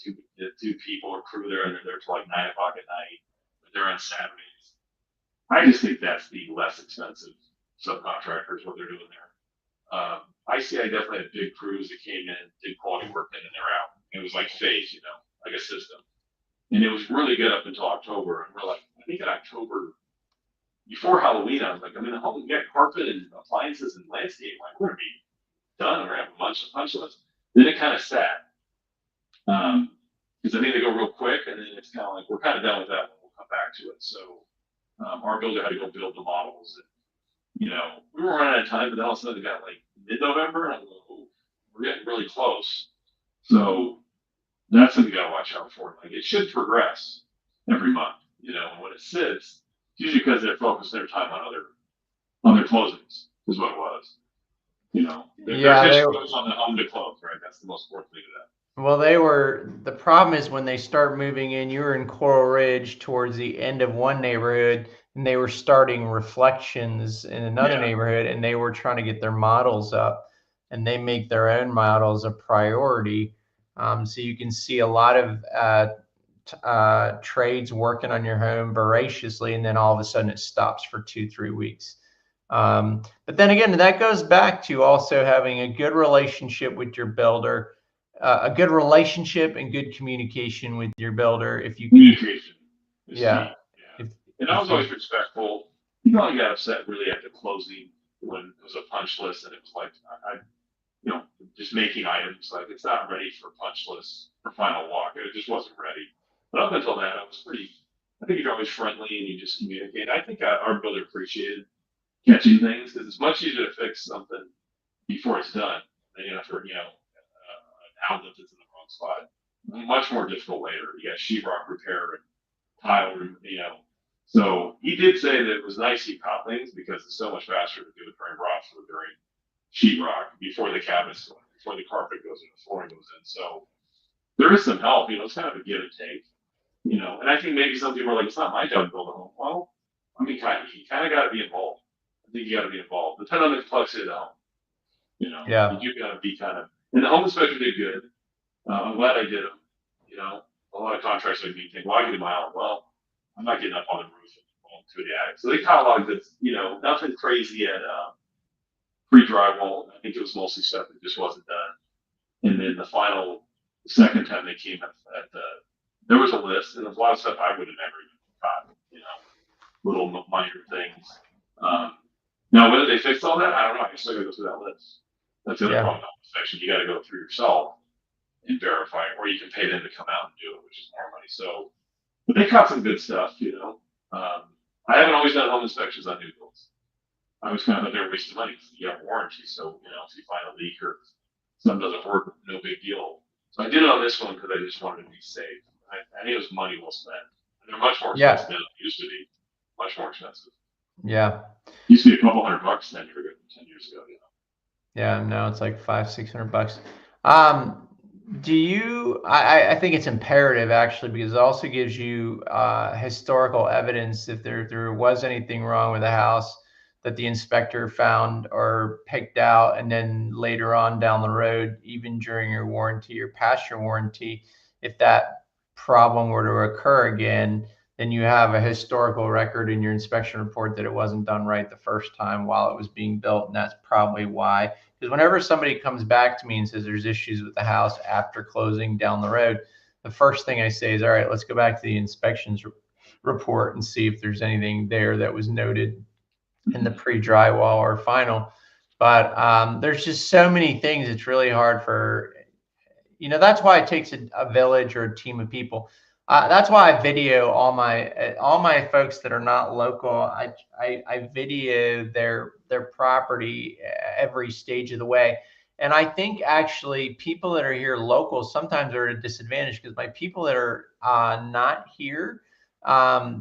two people or crew there, and they're there till like 9 o'clock at night, but they're on Saturdays. I just think that's the less expensive subcontractors what they're doing there. ICI definitely had big crews that came in, did quality work, and then they're out. It was like phase, like a system. And it was really good up until October. And we're like, I think in October, before Halloween, I was like, I'm in the home, we got carpet and appliances and landscape. Like, we're going to be done. We're going to have a bunch of punch lists. Then it kind of sat. Because I think they go real quick, and then it's kind of like, we're kind of done with that one. We'll come back to it. So our builder had to go build the models. And, we were running out of time, but then all of a sudden it got like mid-November, and I'm like, oh, we're getting really close. So that's something you got to watch out for. Like it should progress every month, and when it sits, it's usually because they're focusing their time on other closings, is what it was. Their Yeah, attention goes on the home to close, right? That's the most important thing to that. well, the problem is when they start moving in, you were in Coral Ridge towards the end of one neighborhood, and they were starting Reflections in another neighborhood, and they were trying to get their models up, and they make their own models a priority. So you can see a lot of trades working on your home voraciously, and then all of a sudden it stops for 2, 3 weeks. But then again, that goes back to also having a good relationship with your builder, a good relationship and good communication with your builder. If you can, Communication is yeah, key. Yeah. if And I if was you, always respectful. You know, I got upset really at the closing when it was a punch list and it was like, just making items. Like it's not ready for punch list for final walk. It just wasn't ready. But up until that, I think you're always friendly and you just communicate. I think our builder appreciated catching things because it's much easier to fix something before it's done than an outlet that's in the wrong spot. Much more difficult later. You got sheetrock repair and tile, So he did say that it was nice he caught things because it's so much faster to do it during rough or during sheetrock before the cabinets go in, before the carpet goes in, the flooring goes in. So there is some help. It's kind of a give and take. And I think maybe some people are like, it's not my job to build a home. Well, I mean, you kind of got to be involved. I think you got to be involved. Depending on the complexity of the home. yeah, You got to be and the home inspector did good. I'm glad I did them. A lot of contractors like me think, well, I can do my own. Well, I'm not getting up on the roof and going to the attic. So they cataloged this, nothing crazy at pre-drywall. I think it was mostly stuff that just wasn't done. And then the second time they came there was a list, and there's a lot of stuff I would have never even caught, little minor things. Now, whether they fixed all that, I don't know. I still got to go through that list. That's the other problem with inspection. You got to go through yourself and verify it, or you can pay them to come out and do it, which is more money. So, but they caught some good stuff, I haven't always done home inspections on new builds. I was kind of thought they were wasting money. You have warranty, so if you find a leak or something doesn't work, no big deal. So I did it on this one because I just wanted to be safe. I think it was money well spent. And they're much more expensive than it used to be. Much more expensive. yeah. It used to be a couple $100 10 years ago. Yeah, no, it's like 500-600 bucks. Um, I think it's imperative actually because it also gives you historical evidence if there was anything wrong with the house that the inspector found or picked out, and then later on down the road, even during your warranty or past your warranty, if that problem were to occur again, then you have a historical record in your inspection report that it wasn't done right the first time while it was being built, and that's probably why. Because whenever somebody comes back to me and says there's issues with the house after closing down the road, the first thing I say is, all right, let's go back to the inspections report and see if there's anything there that was noted in the pre-drywall or final. But there's just so many things. It's really hard for, that's why it takes a village or a team of people. That's why I video all my folks that are not local. I video their property every stage of the way, and I think actually people that are here local sometimes are at a disadvantage because my people that are not here,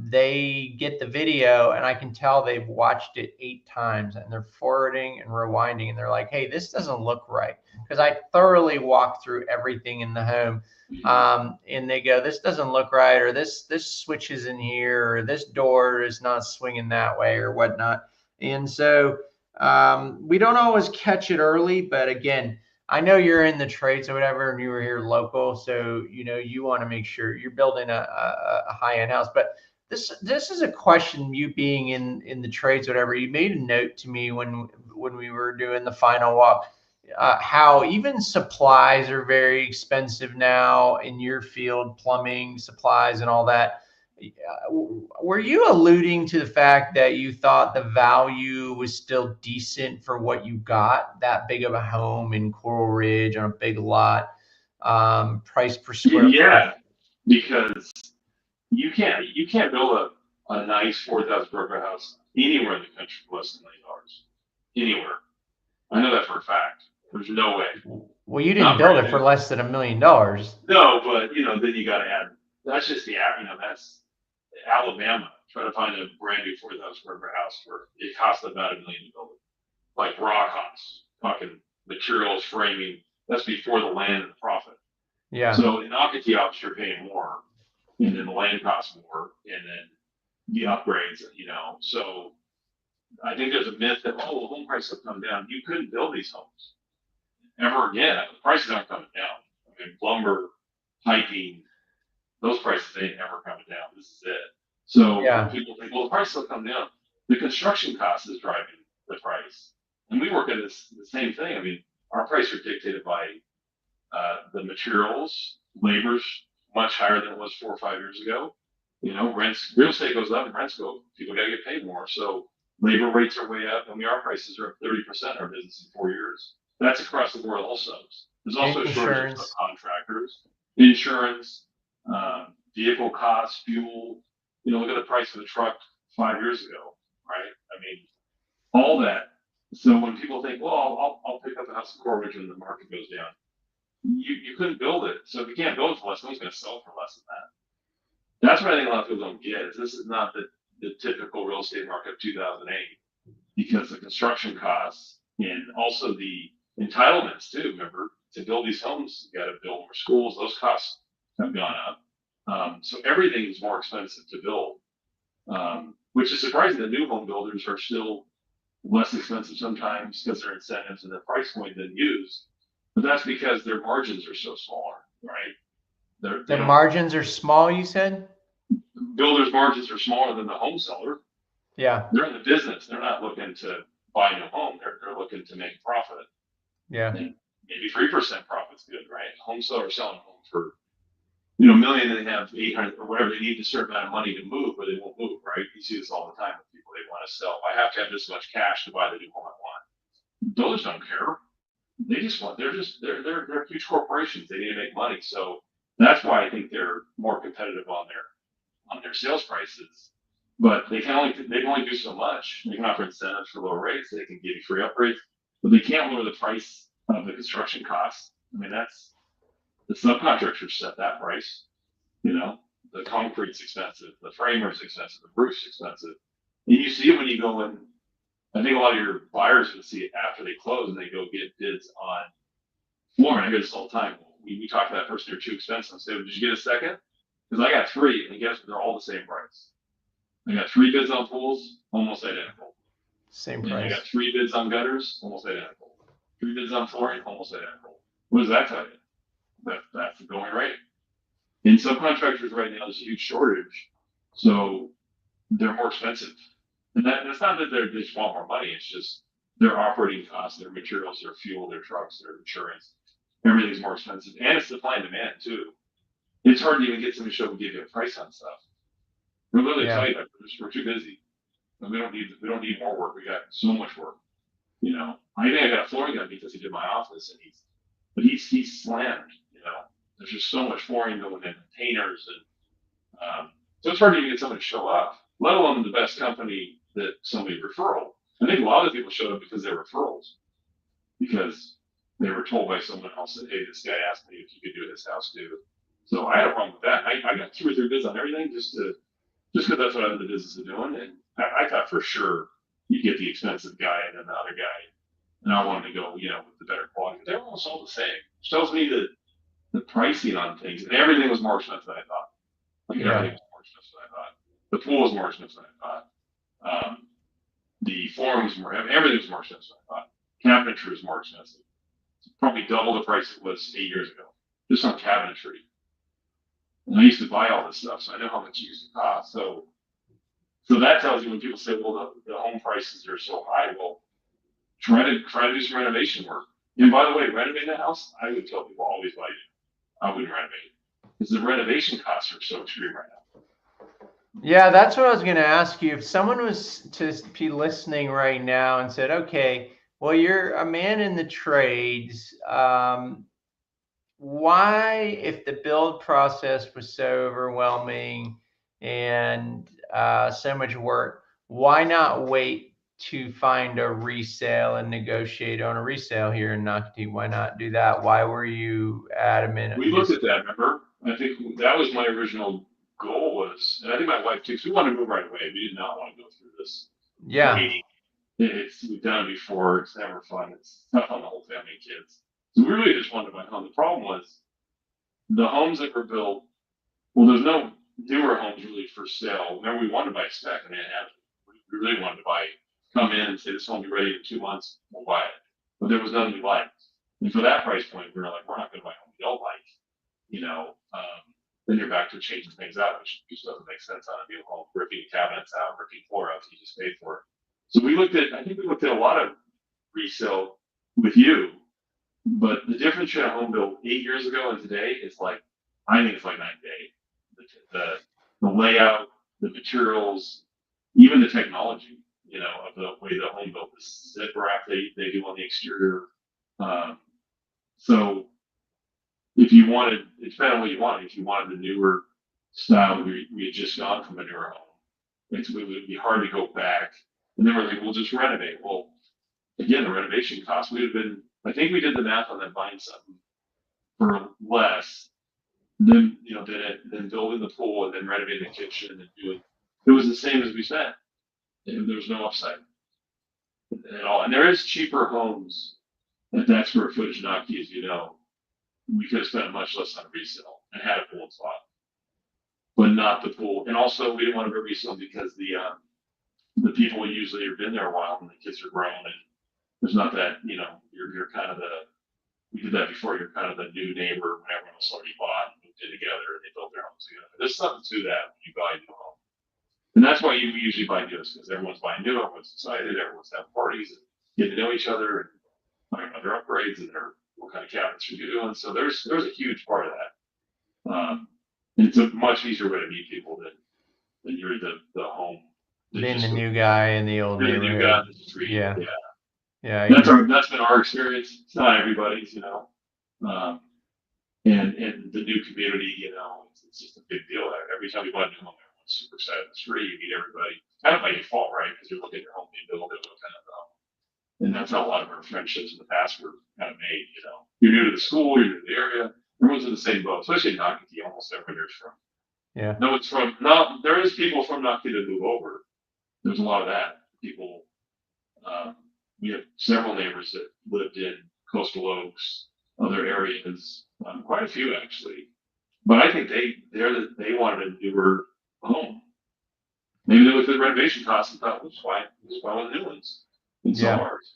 they get the video and I can tell they've watched it 8 times and they're forwarding and rewinding and they're like, hey, this doesn't look right, because I thoroughly walk through everything in the home. And they go, this doesn't look right, or this switch is in here, or this door is not swinging that way, or whatnot. And so we don't always catch it early, but again, I know you're in the trades or whatever, and you were here local, so you want to make sure you're building a high end house. But this is a question. You being in the trades, whatever, you made a note to me when we were doing the final walk, how even supplies are very expensive now in your field, plumbing supplies and all that. Were you alluding to the fact that you thought the value was still decent for what you got, that big of a home in Coral Ridge on a big lot, price per square foot? Yeah, because you can't build a nice 4,000 square foot house anywhere in the country for less than $1 million. Anywhere. I know that for a fact. There's no way. Well, you didn't Not build brand it for new. less than $1 million. No, but then you got to add. That's just that's Alabama. Try to find a brand new 4,000 square foot house where it costs about $1 million to build it. Like raw costs, talking materials, framing. That's before the land and the profit. Yeah. So in Nocatee, obviously, you're paying more, and then the land costs more, and then the upgrades. So I think there's a myth that home prices have come down. You couldn't build these homes ever again. The prices aren't coming down. I mean, lumber, piping, those prices ain't never coming down. This is it. So when Yeah. people think, well, the price will come down, the construction cost is driving the price. And we work at the same thing. I mean, our price are dictated by the materials, labor's much higher than it was 4 or 5 years ago. Rents, real estate goes up and rents go. People got to get paid more. So labor rates are way up. I mean, our prices are up 30% in our business in 4 years. That's across the board also. There's also a shortage of Insurance. subcontractors, insurance, vehicle costs, fuel. Look at the price of a truck 5 years ago, right? I mean, all that. So when people think, well, I'll pick up a house in Coral Ridge when the market goes down, you couldn't build it. So if you can't build it for less, no one's going to sell for less than that. That's what I think a lot of people don't get. Is this is not the typical real estate market of 2008, because the construction costs and also the entitlements too. Remember, to build these homes, you got to build more schools. Those costs have gone up. So everything is more expensive to build, which is surprising that new home builders are still less expensive sometimes because their incentives and their price point than used. But that's because their margins are so smaller, right? They The don't, margins are small, you said? builders' margins are smaller than the home seller. Yeah. They're in the business. They're not looking to buy a new home. They're looking to make profit. Yeah. And maybe 3% profit's good, right? Home sellers selling a home for $1 million, and they have 800 or whatever they need a certain amount of money to move, but they won't move, right? You see this all the time with people. They want to sell. I have to have this much cash to buy the new home I want. Builders don't care. They just want. They're huge corporations. They need to make money. So that's why I think they're more competitive on their sales prices. But they can only do so much. They can offer incentives for lower rates. They can give you free upgrades, but they can't lower the price of the construction costs. I mean, that's the subcontractors set that price. The concrete's expensive, the framer's expensive, the roof's expensive. And you see it when you go in I think a lot of your buyers will see it after they close and they go get bids on flooring. I hear this all the time. We talk to that person, they're too expensive. I say, well, did you get a second? Because I got three, and guess what? They're all the same price. I got three bids on pools, almost identical. Same And I price. got three bids on gutters, almost identical. Three bids on flooring, almost identical. What does that tell you? That's the going rate. In subcontractors right now, there's a huge shortage, so they're more expensive. And that's not that they just want more money. It's just their operating costs, their materials, their fuel, their trucks, their insurance. Everything's more expensive, and it's supply and demand too. It's hard to even get somebody to show and give you a price on stuff. We're literally tight. We're too busy. And we don't need more work. We got so much work. You know, I think I got a flooring guy because he did my office, and he's slammed. You know, there's just so much flooring going in, containers, and so it's hard to even get somebody to show up. Let alone the best company that somebody referral. I think a lot of people showed up because they're referrals, because they were told by someone else that, hey, this guy asked me if you could do his house too. So I had a problem with that. I got 2 or 3 bids on everything just because that's what I'm in the business of doing. And I thought for sure you get the expensive guy and then the other guy. And I wanted to go, with the better quality. They're almost all the same, which tells me that the pricing on things, and everything was more expensive than I thought. Everything was more expensive than I thought. The pool was more expensive than I thought. The flooring was everything was more expensive than I thought. Cabinetry was more expensive. It's probably double the price it was 8 years ago, just on cabinetry. And I used to buy all this stuff, so I know how much it used to cost. So that tells you when people say, well, the home prices are so high. Well, try to do some renovation work. And by the way, renovating a house, I would tell people always buy it. I wouldn't renovate because the renovation costs are so extreme right now. Yeah, that's what I was going to ask you. If someone was to be listening right now and said, okay, well, you're a man in the trades. Why, if the build process was so overwhelming and so much work, why not wait to find a resale and negotiate on a resale here in Nocatee? Why not do that? Why were you adamant? We looked at that, remember? I think that was my original goal was, and I think my wife too, because we wanted to move right away. We did not want to go through this. Yeah. We've done it before. It's never fun. It's tough on the whole family and kids. So we really just wanted to buy a home. The problem was the homes that were built, well, there's no newer homes really for sale. Remember, we wanted to buy a spec, and they didn't have it. We really wanted to come in and say, this home will be ready in 2 months, we'll buy it. But there was nothing we liked. And for that price point, we were like, we're not going to buy a home we don't like. Then you're back to changing things out, which just doesn't make sense on a new home, ripping cabinets out, ripping floor out, you just paid for it. So I think we looked at a lot of resale with you, but the difference between a home built 8 years ago and today is I think it's like night and day. The layout, the materials, even the technology, of the way the home built, the zip wrap they do on the exterior. So if you wanted, it depended on what you wanted. If you wanted the newer style, we had just gone from a newer home. It would be hard to go back. And then we're like, we'll just renovate. Well, again, the renovation cost would have been, I think we did the math on that, buying something for less than, than building the pool and then renovating the kitchen and doing, it was the same as we spent. And there was no upside at all. And there is cheaper homes at that square footage in Nocatee, as you know. We could have spent much less on resale and had a pool and spot, but not the pool. And also, we didn't want to go resale because the people usually have been there a while and the kids are grown, and there's not that, you're kind of we did that before. You're kind of the new neighbor when everyone else already bought and moved in together and they built their homes together. There's something to that when you buy a new home, and that's why we usually buy new, because everyone's buying new, everyone's excited, everyone's having parties and getting to know each other and talking about their upgrades and what kind of cabinets you're doing. So there's a huge part of that. And it's a much easier way to meet people than you're the home. Being the new guy in the old neighborhood. The new guy in the street. Yeah. That's been our experience. It's not everybody's, and the new community, it's just a big deal. Every time you buy a new home, everyone's super excited in the street. You meet everybody, kind of by default, right? Because you're looking at your home being built, and that's how a lot of our friendships in the past were kind of made. You're new to the school, you're new to the area. Everyone's in the same boat, especially in Nocatee. Almost everybody's from. Yeah. No, it's from. No, there is people from Nocatee that move over. There's a lot of that people. We have several neighbors that lived in Coastal Oaks, other areas, quite a few actually. But I think they wanted a newer home. Maybe they looked at the renovation costs and thought, why one of the new ones? And so Yeah. ours.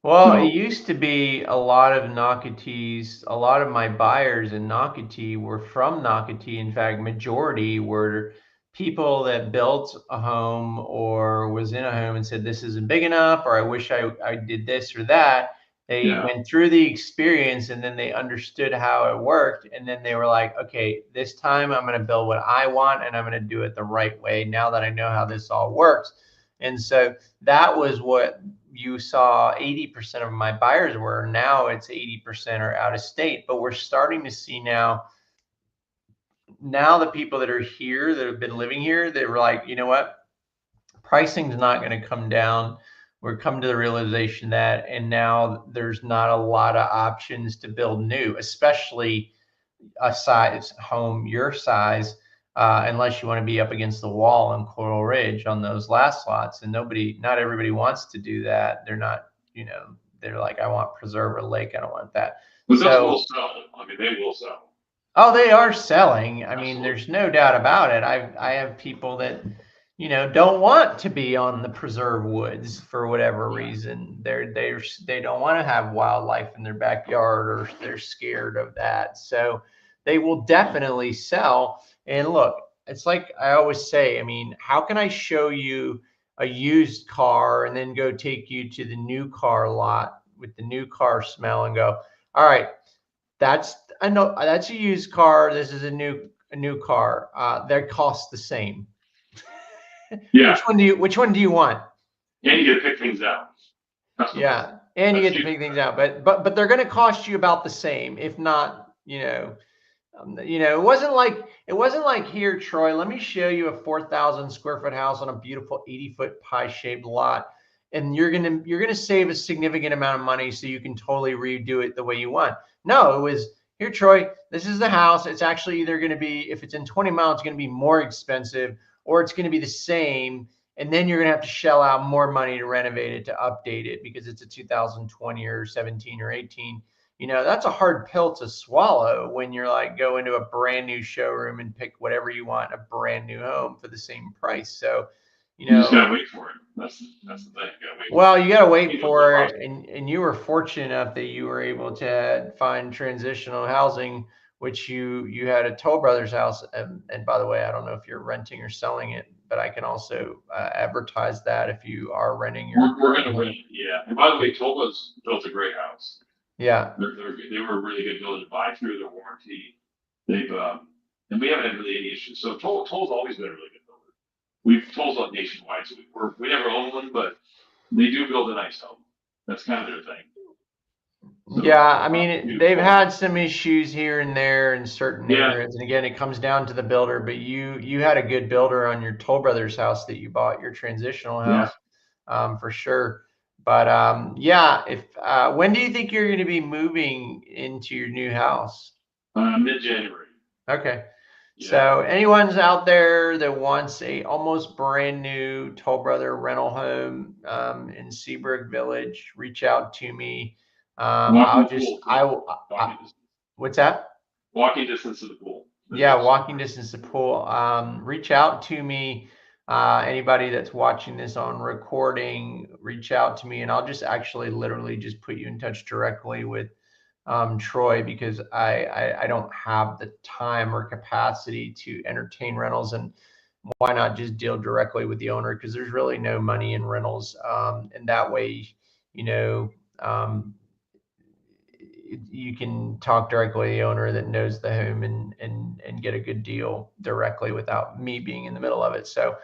Well, it So used to be a lot of Nocatees, a lot of my buyers in Nocatee were from Nocatee. In fact, majority were people that built a home or was in a home and said, this isn't big enough, or I wish I did this or that. They yeah, went through the experience and then they understood how it worked. And then they were like, okay, this time I'm going to build what I want and I'm going to do it the right way now that I know how this all works. And so that was what you saw 80% of my buyers were. Now it's 80% are out of state, but we're starting to see now the people that are here that have been living here, they were like, you know what, pricing's not going to come down. We're coming to the realization that, and now there's not a lot of options to build new, especially a size home your size, unless you want to be up against the wall in Coral Ridge on those last lots. And not everybody wants to do that. They're not, they're like, I want preserve or lake. I don't want that. but those will So, sell. I mean, they will sell. oh, they are selling. I mean, Absolutely. there's no doubt about it. I have people that, don't want to be on the preserve woods for whatever Yeah. reason. They don't want to have wildlife in their backyard, or they're scared of that. So they will definitely sell. And look, it's like I always say, I mean, how can I show you a used car and then go take you to the new car lot with the new car smell and go, all right, that's a used car. This is a new car. They cost the same. Yeah. Which one do you want? And you get to pick things out. Customizing. Yeah, and you That's get to huge. pick things out, but they're going to cost you about the same, if not, it wasn't like here, Troy. Let me show you a 4,000 square foot house on a beautiful 80-foot pie shaped lot, and you're gonna save a significant amount of money, so you can totally redo it the way you want. No, it was here, Troy. This is the house. It's actually either going to be, if it's in 20 miles, it's going to be more expensive, or it's going to be the same. And then you're going to have to shell out more money to renovate it, to update it, because it's a 2020 or 17 or 18. That's a hard pill to swallow when you're like, go into a brand new showroom and pick whatever you want, a brand new home for the same price. So, You just gotta wait for it. That's the thing. You gotta wait for well, it. you got to wait You know, the for process. it. And you were fortunate enough that you were able to find transitional housing, which you had a Toll Brothers house. And by the way, I don't know if you're renting or selling it, but I can also advertise that if you are renting your We're gonna home. rent. Yeah. And by the way, Tolba's built a great house. Yeah. They were a really good builder to buy through their warranty. They've and we haven't had really any issues. So Toll's always been a really good builder. We've Toll's up nationwide, so we never own one, but they do build a nice home. That's kind of their thing. Yeah, So I mean, they've beautiful. had some issues here and there in certain Yeah. neighborhoods, and again, it comes down to the builder. But you had a good builder on your Toll Brothers house that you bought, your transitional Yeah. house, for sure. But yeah, if when do you think you're going to be moving into your new house? Mid-January. Okay. Yeah. So anyone's out there that wants a almost brand new Toll Brother rental home in Seabrook Village, reach out to me. Walking pool too. Walking distance. What's that? Walking distance to the pool. Yeah, walking distance to pool. Reach out to me. Anybody that's watching this on recording, reach out to me, and I'll just actually literally just put you in touch directly with Troy, because I don't have the time or capacity to entertain rentals. And why not just deal directly with the owner, because there's really no money in rentals. And that way, you know, um, you can talk directly to the owner that knows the home, and get a good deal directly without me being in the middle of it. So,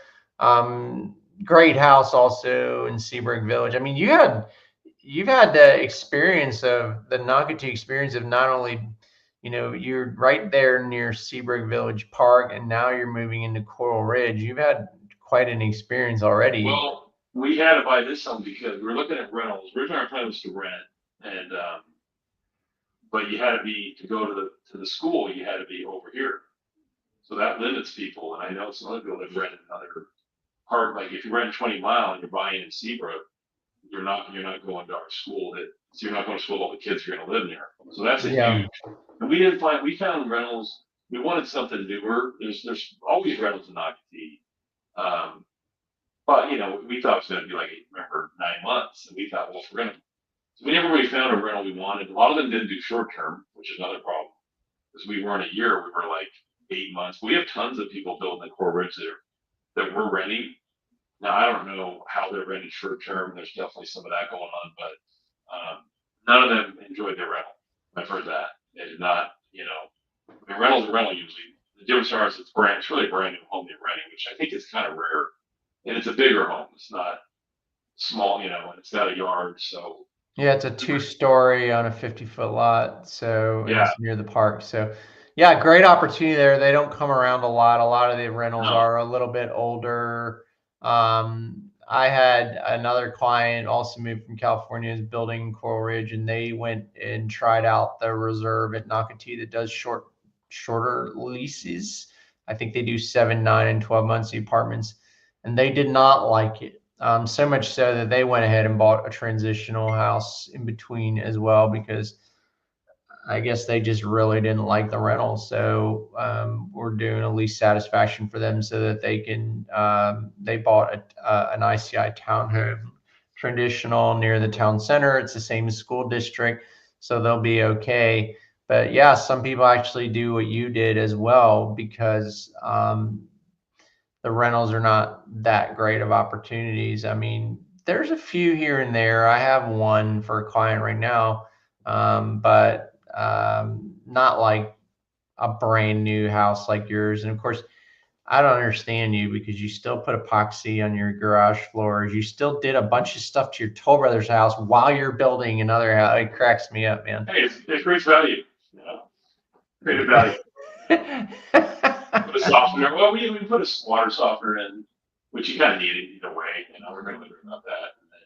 great house also in Seabrook Village. I mean, you've had the experience of the Nocatee experience of not only, you're right there near Seabrook Village Park, and now you're moving into Coral Ridge. You've had quite an experience already. Well, we had to buy this home because we were looking at rentals. Originally, our plan was to rent, and but you had to be to go to the school. You had to be over here, so that limits people. And I know some other people that rent another part. Like if you rent 20 Mile and you're buying in Seabrook, you're not going to our school so you're not going to school with all the kids you're going to live near. So that's a Yeah. huge. And we found rentals. We wanted something newer. There's always rentals in Nocatee. Um, but we thought it was going to be like, remember, 9 months, and we thought, well, if we're going to, so we never really found a rental we wanted. A lot of them didn't do short term, which is another problem because we weren't a year. We were like 8 months. We have tons of people building the core ridge that we're renting. Now I don't know how they're renting short term. There's definitely some of that going on, but none of them enjoyed their rental. I've heard that they did not. I mean, rental's a rental usually. The difference is it's really a brand new home they're renting, which I think is kind of rare. And it's a bigger home. It's not small, and it's got a yard. So Yeah, it's a 2-story on a 50-foot lot, so and yeah, it's near the park. So, yeah, great opportunity there. They don't come around a lot. A lot of the rentals no, are a little bit older. I had another client also moved from California, is building Coral Ridge, and they went and tried out the reserve at Nocatee that does shorter leases. I think they do 7, 9, and 12 months the apartments, and they did not like it. So much so that they went ahead and bought a transitional house in between as well, because I guess they just really didn't like the rental. So we're doing a lease satisfaction for them so that they can, they bought an ICI townhome, traditional, near the town center. It's the same school district, so they'll be okay. But yeah, some people actually do what you did as well, because the rentals are not that great of opportunities. I mean, there's a few here and there. I have one for a client right now, but not like a brand new house like yours. And of course, I don't understand you, because you still put epoxy on your garage floors. You still did a bunch of stuff to your toll brother's house while you're building another house. It cracks me up, man. hey, it creates value. Creative value. Put a softener. Well, we put a water softener in, which you kind of need it either way. We're going to learn about that. And then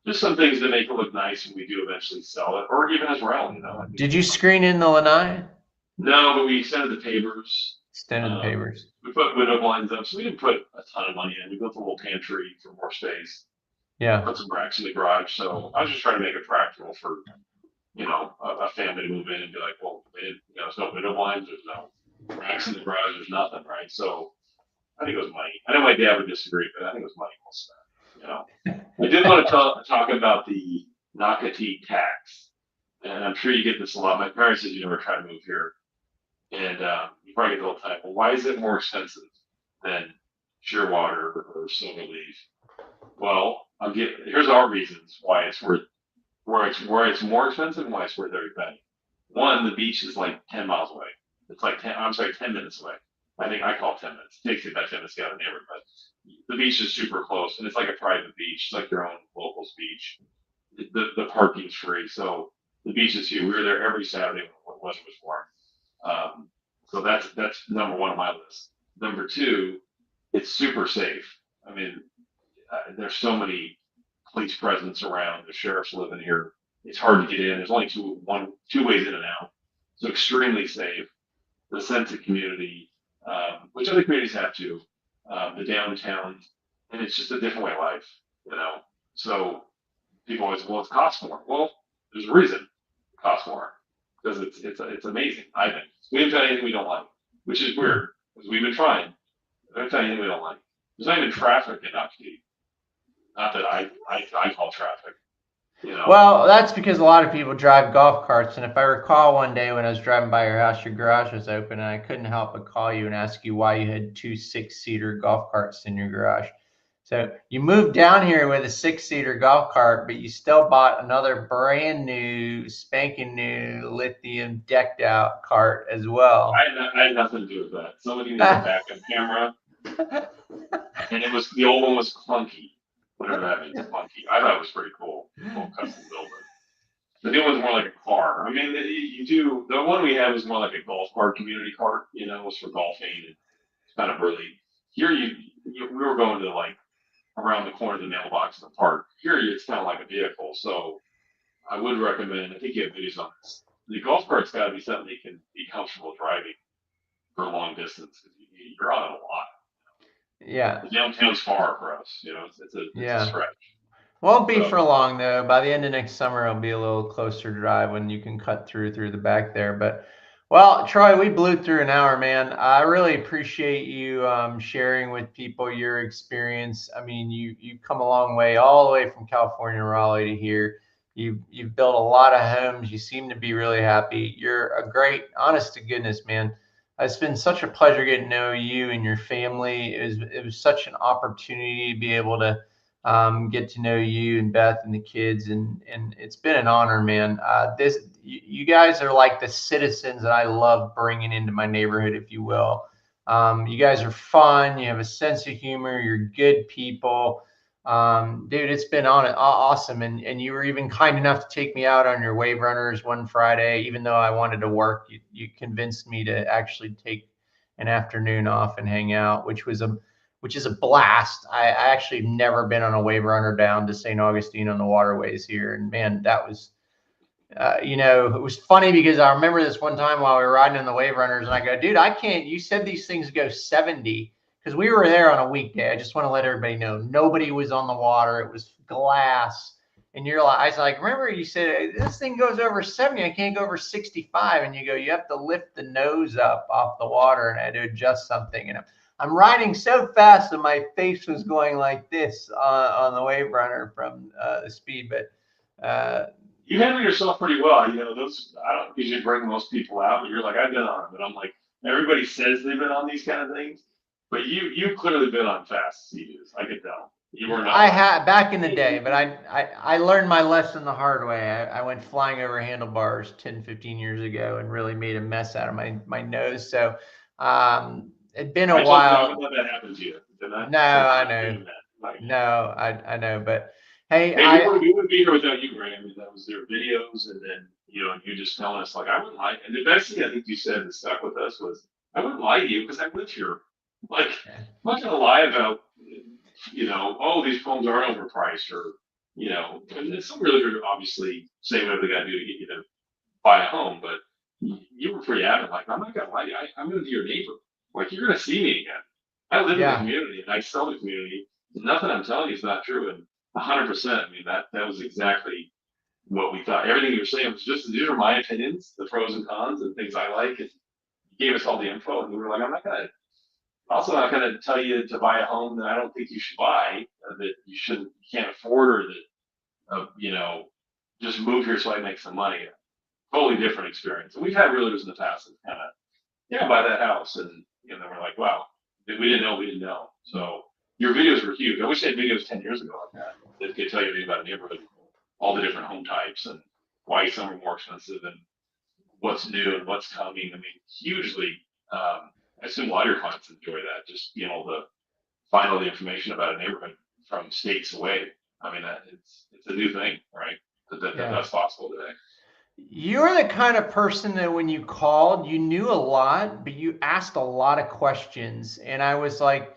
just some things that make it look nice when we do eventually sell it, or even as rental. I think Did you screen in the lanai? no, but we extended the pavers. Extended the pavers. We put window blinds up, so we didn't put a ton of money in. We built a little pantry for more space. Yeah. Put some racks in the garage. So I was just trying to make it practical for a family to move in and be like, well, there's no window blinds, there's no racks in the garage, there's nothing, right? So I think it was money. I know my dad would disagree, but I think it was money well spent. I did want to talk about the Nocatee tax, and I'm sure you get this a lot. My parents said you never try to move here, and you probably get the whole time. Well, why is it more expensive than Shearwater or Silverleaf? Well, here's our reasons why it's worth where it's more expensive and why it's worth every penny. One, the beach is like 10 miles away. It's like 10 minutes away. I think I call it 10 minutes. It takes you about 10 minutes to get out of the neighborhood, but the beach is super close, and it's like a private beach. It's like your own locals beach. The parking's free, so the beach is huge. We were there every Saturday when the weather was warm. So that's number one on my list. Number two, it's super safe. I mean, there's so many police presence around. The sheriff's living here. It's hard to get in. There's only two ways in and out. So extremely safe. The sense of community, which other communities have too. The downtown, and it's just a different way of life. So people always, well, it costs more. Well, there's a reason it costs more, because it's amazing. I think we haven't found anything we don't like, which is weird because we've been trying. We haven't found anything we don't like. There's not even traffic in Nocatee. Not that I call traffic. Well, that's because a lot of people drive golf carts. And if I recall, one day when I was driving by your house, your garage was open, and I couldn't help but call you and ask you why you had 2 6-seater golf carts in your garage. So you moved down here with a 6-seater golf cart, but you still bought another brand new, spanking new, lithium decked out cart as well. I had nothing to do with that. Somebody needed a backup camera, and the old one was clunky. Whatever that means, clunky. I thought it was pretty cool. Cool custom build. The new one's more like a car. I mean, the one we have is more like a golf cart, community cart. It's for golfing. And it's kind of really here. We were going to like around the corner of the mailbox in the park. Here, it's kind of like a vehicle. So I would recommend. I think you have videos on this. The golf cart's got to be something you can be comfortable driving for a long distance, because you're on it a lot. Yeah. The downtown's far for us. It's a stretch. Won't be for So long though. By the end of next summer, it'll be a little closer drive when you can cut through the back there. But well, Troy, we blew through an hour, man. I really appreciate you sharing with people your experience. I mean, you've come a long way, all the way from California, Raleigh to here. You've built a lot of homes. You seem to be really happy. You're a great, honest to goodness, man. It's been such a pleasure getting to know you and your family. It was such an opportunity to be able to get to know you and Beth and the kids, and it's been an honor, man. You guys are like the citizens that I love bringing into my neighborhood, if you will. You guys are fun. You have a sense of humor. You're good people. Dude, it's been awesome, and you were even kind enough to take me out on your wave runners one Friday, even though I wanted to work. You convinced me to actually take an afternoon off and hang out, which is a blast. I actually have never been on a wave runner down to St. Augustine on the waterways here. And man, that was, it was funny because I remember this one time while we were riding in the wave runners and I go, dude, I can't, you said these things go 70 because we were there on a weekday. I just want to let everybody know nobody was on the water. It was glass. And you're like, I was like, remember you said this thing goes over 70. I can't go over 65. And you go, you have to lift the nose up off the water. And I had to adjust something. And I'm riding so fast that my face was going like this on the wave runner from the speed. But you handle yourself pretty well. You know, those I don't usually bring most people out, but you're like, I've been on them. But I'm like, everybody says they've been on these kind of things, but you've clearly been on fast CDs. I could tell. You were not I like, had back in the day, but I learned my lesson the hard way. I went flying over handlebars 10, 15 years ago and really made a mess out of my nose. So it'd been a I told you I would while. let that happen to you, didn't I? No, So I I'm know. doing that. Like, No, I know. But hey, hey, we wouldn't be here without you, Graham. And that was their videos, and then you just telling us like I wouldn't lie. And the best thing I think you said that stuck with us was I wouldn't lie to you because I live here. Like I'm not gonna lie about oh these phones are overpriced or and some realtors obviously say whatever they gotta do to get you to buy a home, but you were pretty adamant. Like I'm not gonna lie to you. I'm gonna be your neighbor. Like you're gonna see me again. I live in the yeah, community and I sell the community. Nothing I'm telling you is not true. And 100%. I mean that was exactly what we thought. Everything you were saying was just these are my opinions, the pros and cons, and things I like. And you gave us all the info, and we were like, I'm not gonna. Also, not gonna tell you to buy a home that I don't think you should buy, that you can't afford, or that just move here so I make some money. Totally different experience. And we've had realtors in the past that kind of buy that house, and we're like, wow, we didn't know. So your videos were huge. I wish they had videos 10 years ago like that that could tell you anything about a neighborhood, all the different home types, and why some are more expensive, and what's new and what's coming. I mean, hugely. I assume a lot of your clients enjoy that, just being able to find all the information about a neighborhood from states away. I mean, it's a new thing, right? yeah. That's possible today. You're the kind of person that when you called, you knew a lot, but you asked a lot of questions. And I was like,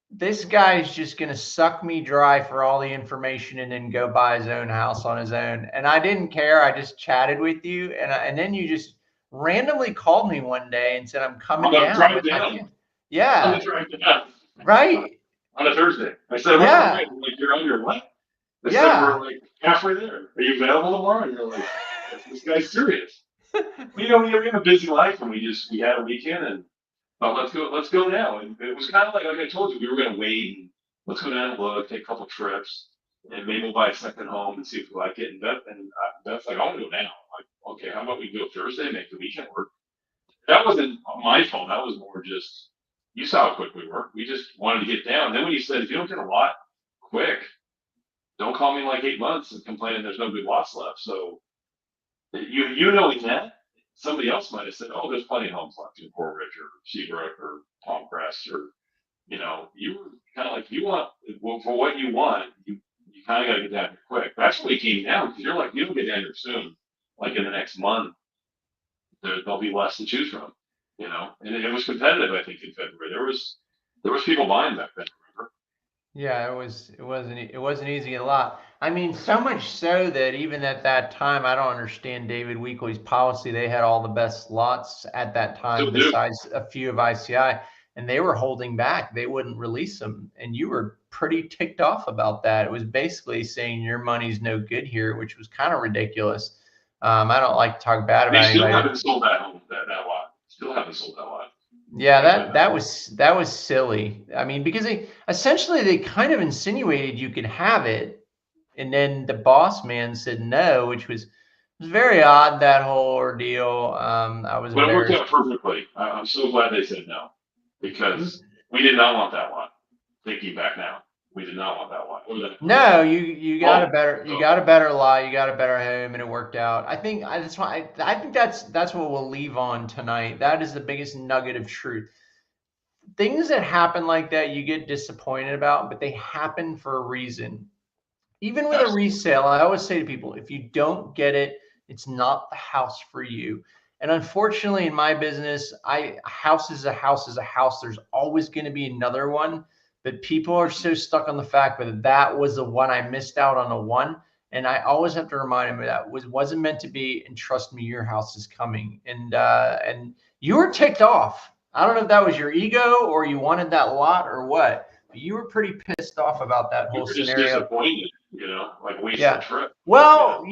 this guy's just going to suck me dry for all the information and then go buy his own house on his own. And I didn't care. I just chatted with you. And then you just randomly called me one day and said, I'm On coming the down drive with my down. family. On the Yeah. drive down. Right. On a Thursday. I said, what's the Yeah. plan? Like, you're on your what? I said, we're Yeah. like halfway there. Are you available tomorrow? And you're like, this guy's serious. We have a busy life, and we had a weekend, and let's go now. And it was kind of like I told you, we were going to wait. And let's go down and look, take a couple trips, and maybe we'll buy a second home and see if we like it. And Beth's like, I want to go now. Like, okay, how about we go Thursday, make the weekend work? That wasn't my fault. That was more just you saw how quick we were. We just wanted to get down. Then when you said if you don't get a lot quick, don't call me in like 8 months and complaining there's no good lots left. So you knowing that, somebody else might have said, oh, there's plenty of homes left in Coral Ridge or Seabrook or Palmcrest or you were kind of like you want for what you want, you kind of got to get down here quick. That's when we came down because you're like you don't get down here soon, like in the next month there'll be less to choose from, and it was competitive. I think in February there was people buying back then. Remember? Yeah, it wasn't easy a lot. I mean, so much so that even at that time, I don't understand David Weekley's policy. They had all the best lots at that time, Still do. besides a few of ICI. and they were holding back. They wouldn't release them. And you were pretty ticked off about that. It was basically saying your money's no good here, which was kind of ridiculous. I don't like to talk bad They about still anybody. haven't sold that home, that lot. Still haven't sold that lot. Yeah, that was silly. I mean, because they kind of insinuated you could have it, and then the boss man said no, which was very odd, that whole ordeal. I was But it worked embarrassed. out perfectly. I'm so glad they said no, because we did not want that lot. Thinking back now, we did not want that lot. No, you got a better lot, you got a better home, and it worked out. I think that's why I think that's what we'll leave on tonight. That is the biggest nugget of truth. Things that happen like that, you get disappointed about, but they happen for a reason. Even with a resale, I always say to people, if you don't get it, it's not the house for you. And unfortunately, in my business, a house is a house is a house. There's always going to be another one, but people are so stuck on the fact that that was the one I missed out on a one. And I always have to remind them that wasn't meant to be. And trust me, your house is coming. And you were ticked off. I don't know if that was your ego or you wanted that lot or what, but you were pretty pissed off about that whole just scenario. Disappointed, like wasted a trip. Well,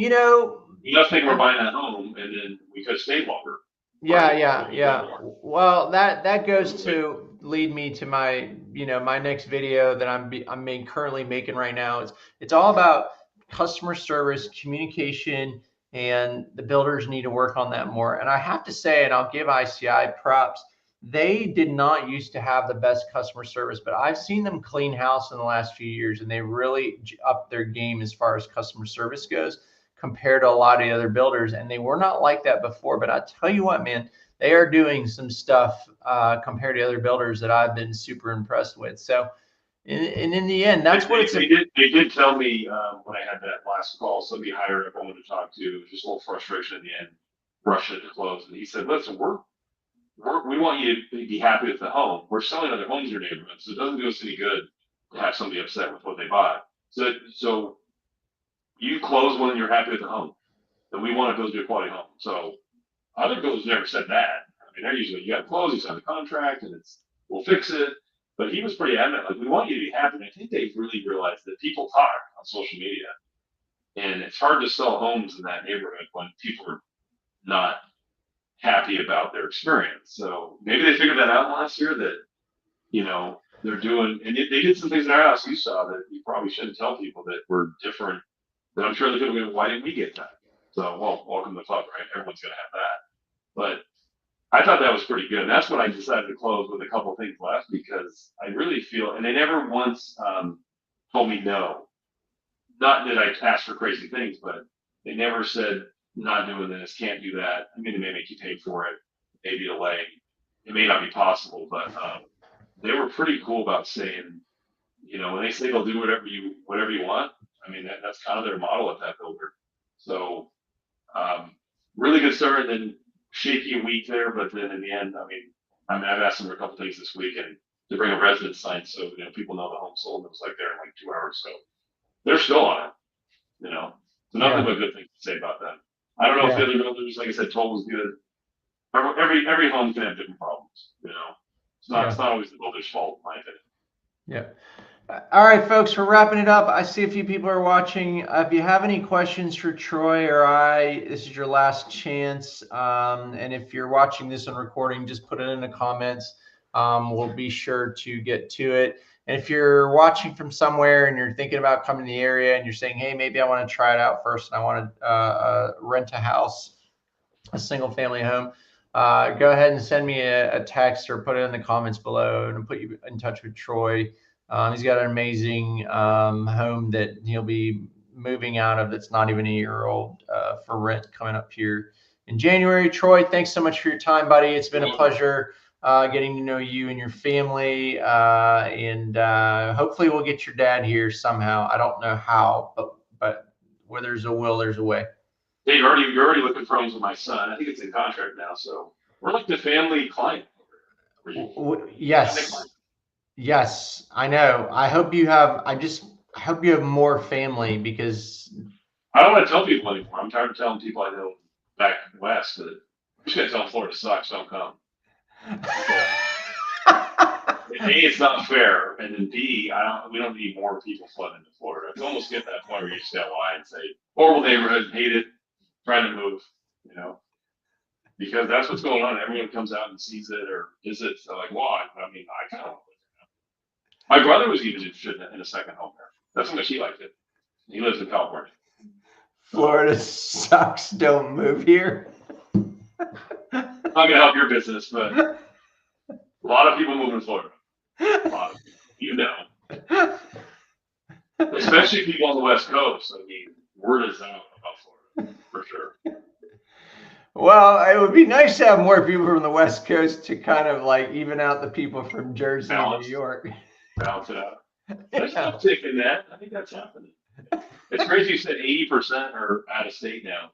nothing, we're buying that home, and then we could stay longer. Yeah. Well, that goes to lead me to my, my next video that I'm currently making right now. It's all about customer service, communication, and the builders need to work on that more. And I have to say, and I'll give ICI props, they did not used to have the best customer service, but I've seen them clean house in the last few years, and they really upped their game as far as customer service goes compared to a lot of the other builders. And they were not like that before, but I tell you what, man, they are doing some stuff compared to other builders that I've been super impressed with. So, and in the end, that's what they did tell me when I had that last call, somebody higher up I wanted to talk to, just a little frustration in the end, rushing it to close. And he said, listen, we want you to be happy with the home. We're selling other homes in your neighborhood, so it doesn't do us any good to have somebody upset with what they bought. So you close when you're happy with the home. Then we want to build you a quality home. So other builders never said that. I mean, they're usually, you got to close, you sign the contract, and we'll fix it. But he was pretty adamant, like, we want you to be happy. And I think they've really realized that people talk on social media, and it's hard to sell homes in that neighborhood when people are not happy about their experience. So maybe they figured that out last year that, they're doing, and they did some things in our house you saw that you probably shouldn't tell people that were different. But I'm sure the people are going, why didn't we get that? So, well, welcome to the club, right? Everyone's going to have that. But I thought that was pretty good. And that's when I decided to close with a couple of things left, because I really feel, and they never once told me no. Not that I asked for crazy things, but they never said, not doing this, can't do that. I mean, they may make you pay for it, maybe delay. It may not be possible, but they were pretty cool about saying, when they say they'll do whatever you want, I mean, that's kind of their model at that builder. So really good start, and then shaky week there, but then in the end, I've asked them for a couple things this week, and to bring a residence sign so people know the home sold. It was like there in like 2 hours, so they're still on it. So nothing but good things to say about them. I don't know if the other builders, like I said, told was good. Every home can have different problems. It's not always the builder's fault, in my opinion. Yeah. All right, folks, we're wrapping it up. I see a few people are watching. If you have any questions for Troy or this is your last chance. And if you're watching this on recording, just put it in the comments. We'll be sure to get to it. And if you're watching from somewhere and you're thinking about coming to the area and you're saying, hey, maybe I want to try it out first and I want to rent a house, a single family home, go ahead and send me a text or put it in the comments below, and I'll put you in touch with Troy. He's got an amazing home that he'll be moving out of that's not even a year old for rent coming up here in January. Troy, thanks so much for your time, buddy. It's been a pleasure getting to know you and your family, and hopefully we'll get your dad here somehow. I don't know how, but where there's a will, there's a way. Yeah, you're already looking for homes with my son. I think it's in contract now, so we're like the family client. Yes, I know. I hope you have. I hope you have more family, because I don't want to tell people anymore. I'm tired of telling people I know back west that I'm just gonna tell them Florida sucks. Don't come. A, it's not fair, and then B, we don't need more people flooding into Florida. It's almost get that point where you step wide and say, horrible neighborhood, hate it, trying to move, you know, because that's what's going on. Everyone comes out and sees it or visits. They're like, well, I mean, I kind of want to live there now. My brother was even interested in a second home there. That's how much he liked it. He lives in California. Florida sucks. Don't move here. I'm not gonna help your business, but a lot of people move in Florida. A lot of people, you know, especially people on the West Coast. I mean, word is out about Florida for sure. Well, it would be nice to have more people from the West Coast to kind of like even out the people from Jersey and New York. Balance it out. There's an uptick in that. I think that's happening. It's crazy you said 80% are out of state now.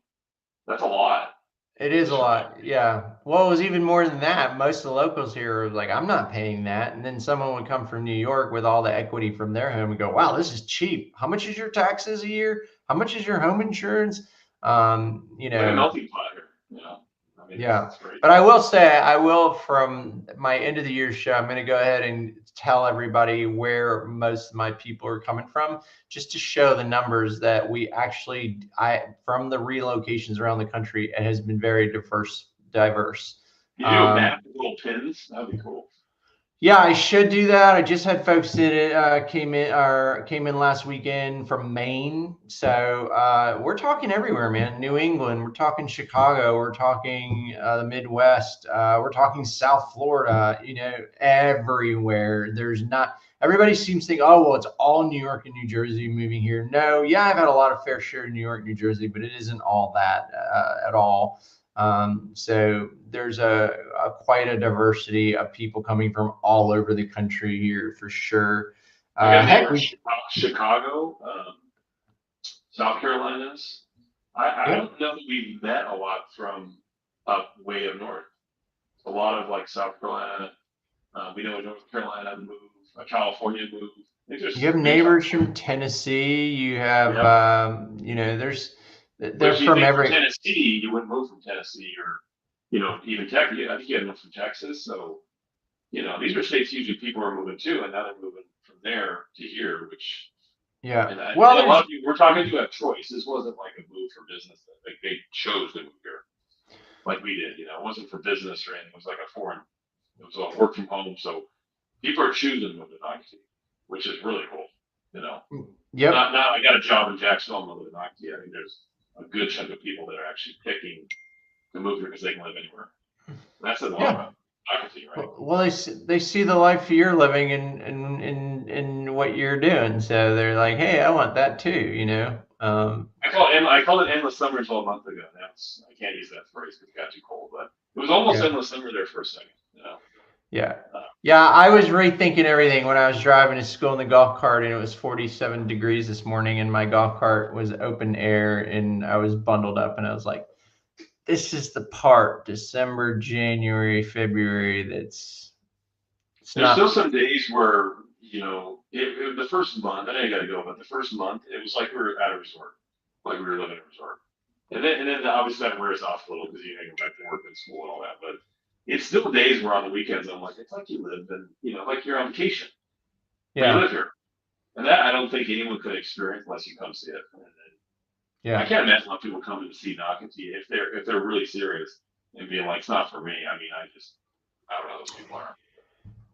That's a lot. It is a lot, yeah. Well, it was even more than that. Most of the locals here are like, I'm not paying that. And then someone would come from New York with all the equity from their home and go, wow, this is cheap. How much is your taxes a year? How much is your home insurance? You Like a know, melting pot here. Yeah. I mean, yeah. it's great. But I will say, I will from my end of the year show, I'm going to go ahead and tell everybody where most of my people are coming from, just to show the numbers that we actually, from the relocations around the country, it has been very diverse. You do a map with little pins. That'd be cool. Yeah, I should do that. I just had folks did it came in last weekend from Maine. So we're talking everywhere, man. New England, we're talking Chicago, we're talking the Midwest, we're talking South Florida, you know, everywhere. There's not everybody seems to think, oh well, it's all New York and New Jersey moving here. No, yeah, I've had a lot of fair share in New York, New Jersey, but it isn't all that at all. So there's quite a diversity of people coming from all over the country here for sure. Heck, Chicago, South Carolinas. I don't know that we've met a lot from way up north. A lot of like South Carolina. We know North Carolina moved, California moved. You have neighbors from Tennessee. You have, you know, they're from every. Tennessee, you wouldn't move from Tennessee or, you know, even Texas. I think you had moved from Texas. So, you know, these are states usually people are moving to, and now they're moving from there to here, which. Yeah. And well, a lot of people, we're talking to have choice. This wasn't like a move for business. Like they chose to move here, like we did. You know, it wasn't for business or anything. It was like a foreign. It was a work from home. So people are choosing to move to Nocatee, which is really cool. You know. Yep. Not I got a job in Jacksonville, move to Nocatee. I think there's a good chunk of people that are actually picking to move here because they can live anywhere. That's a lot of Nocatee, right? Well, they see the life you're living in what you're doing, so they're like, hey, I want that too, you know. I called it endless summer until a month ago. Now I can't use that phrase because it got too cold, but it was almost endless summer there for a second, you know. Yeah. Yeah, I was rethinking everything when I was driving to school in the golf cart, and it was 47 degrees this morning, and my golf cart was open air, and I was bundled up, and I was like, this is the part, December, January, February, there's still some days where, you know, the first month, I know you got to go, but the first month, it was like we were at a resort, like we were living at a resort. And then obviously that wears off a little because you go back to work and school and all that, but it's still days where on the weekends I'm like, it's like you live in, you know, like you're on vacation. Yeah. You live here. And that I don't think anyone could experience unless you come see it. Yeah. I can't imagine how people come to see Nocatee if they're really serious and being like, it's not for me. I mean, I don't know, those people are.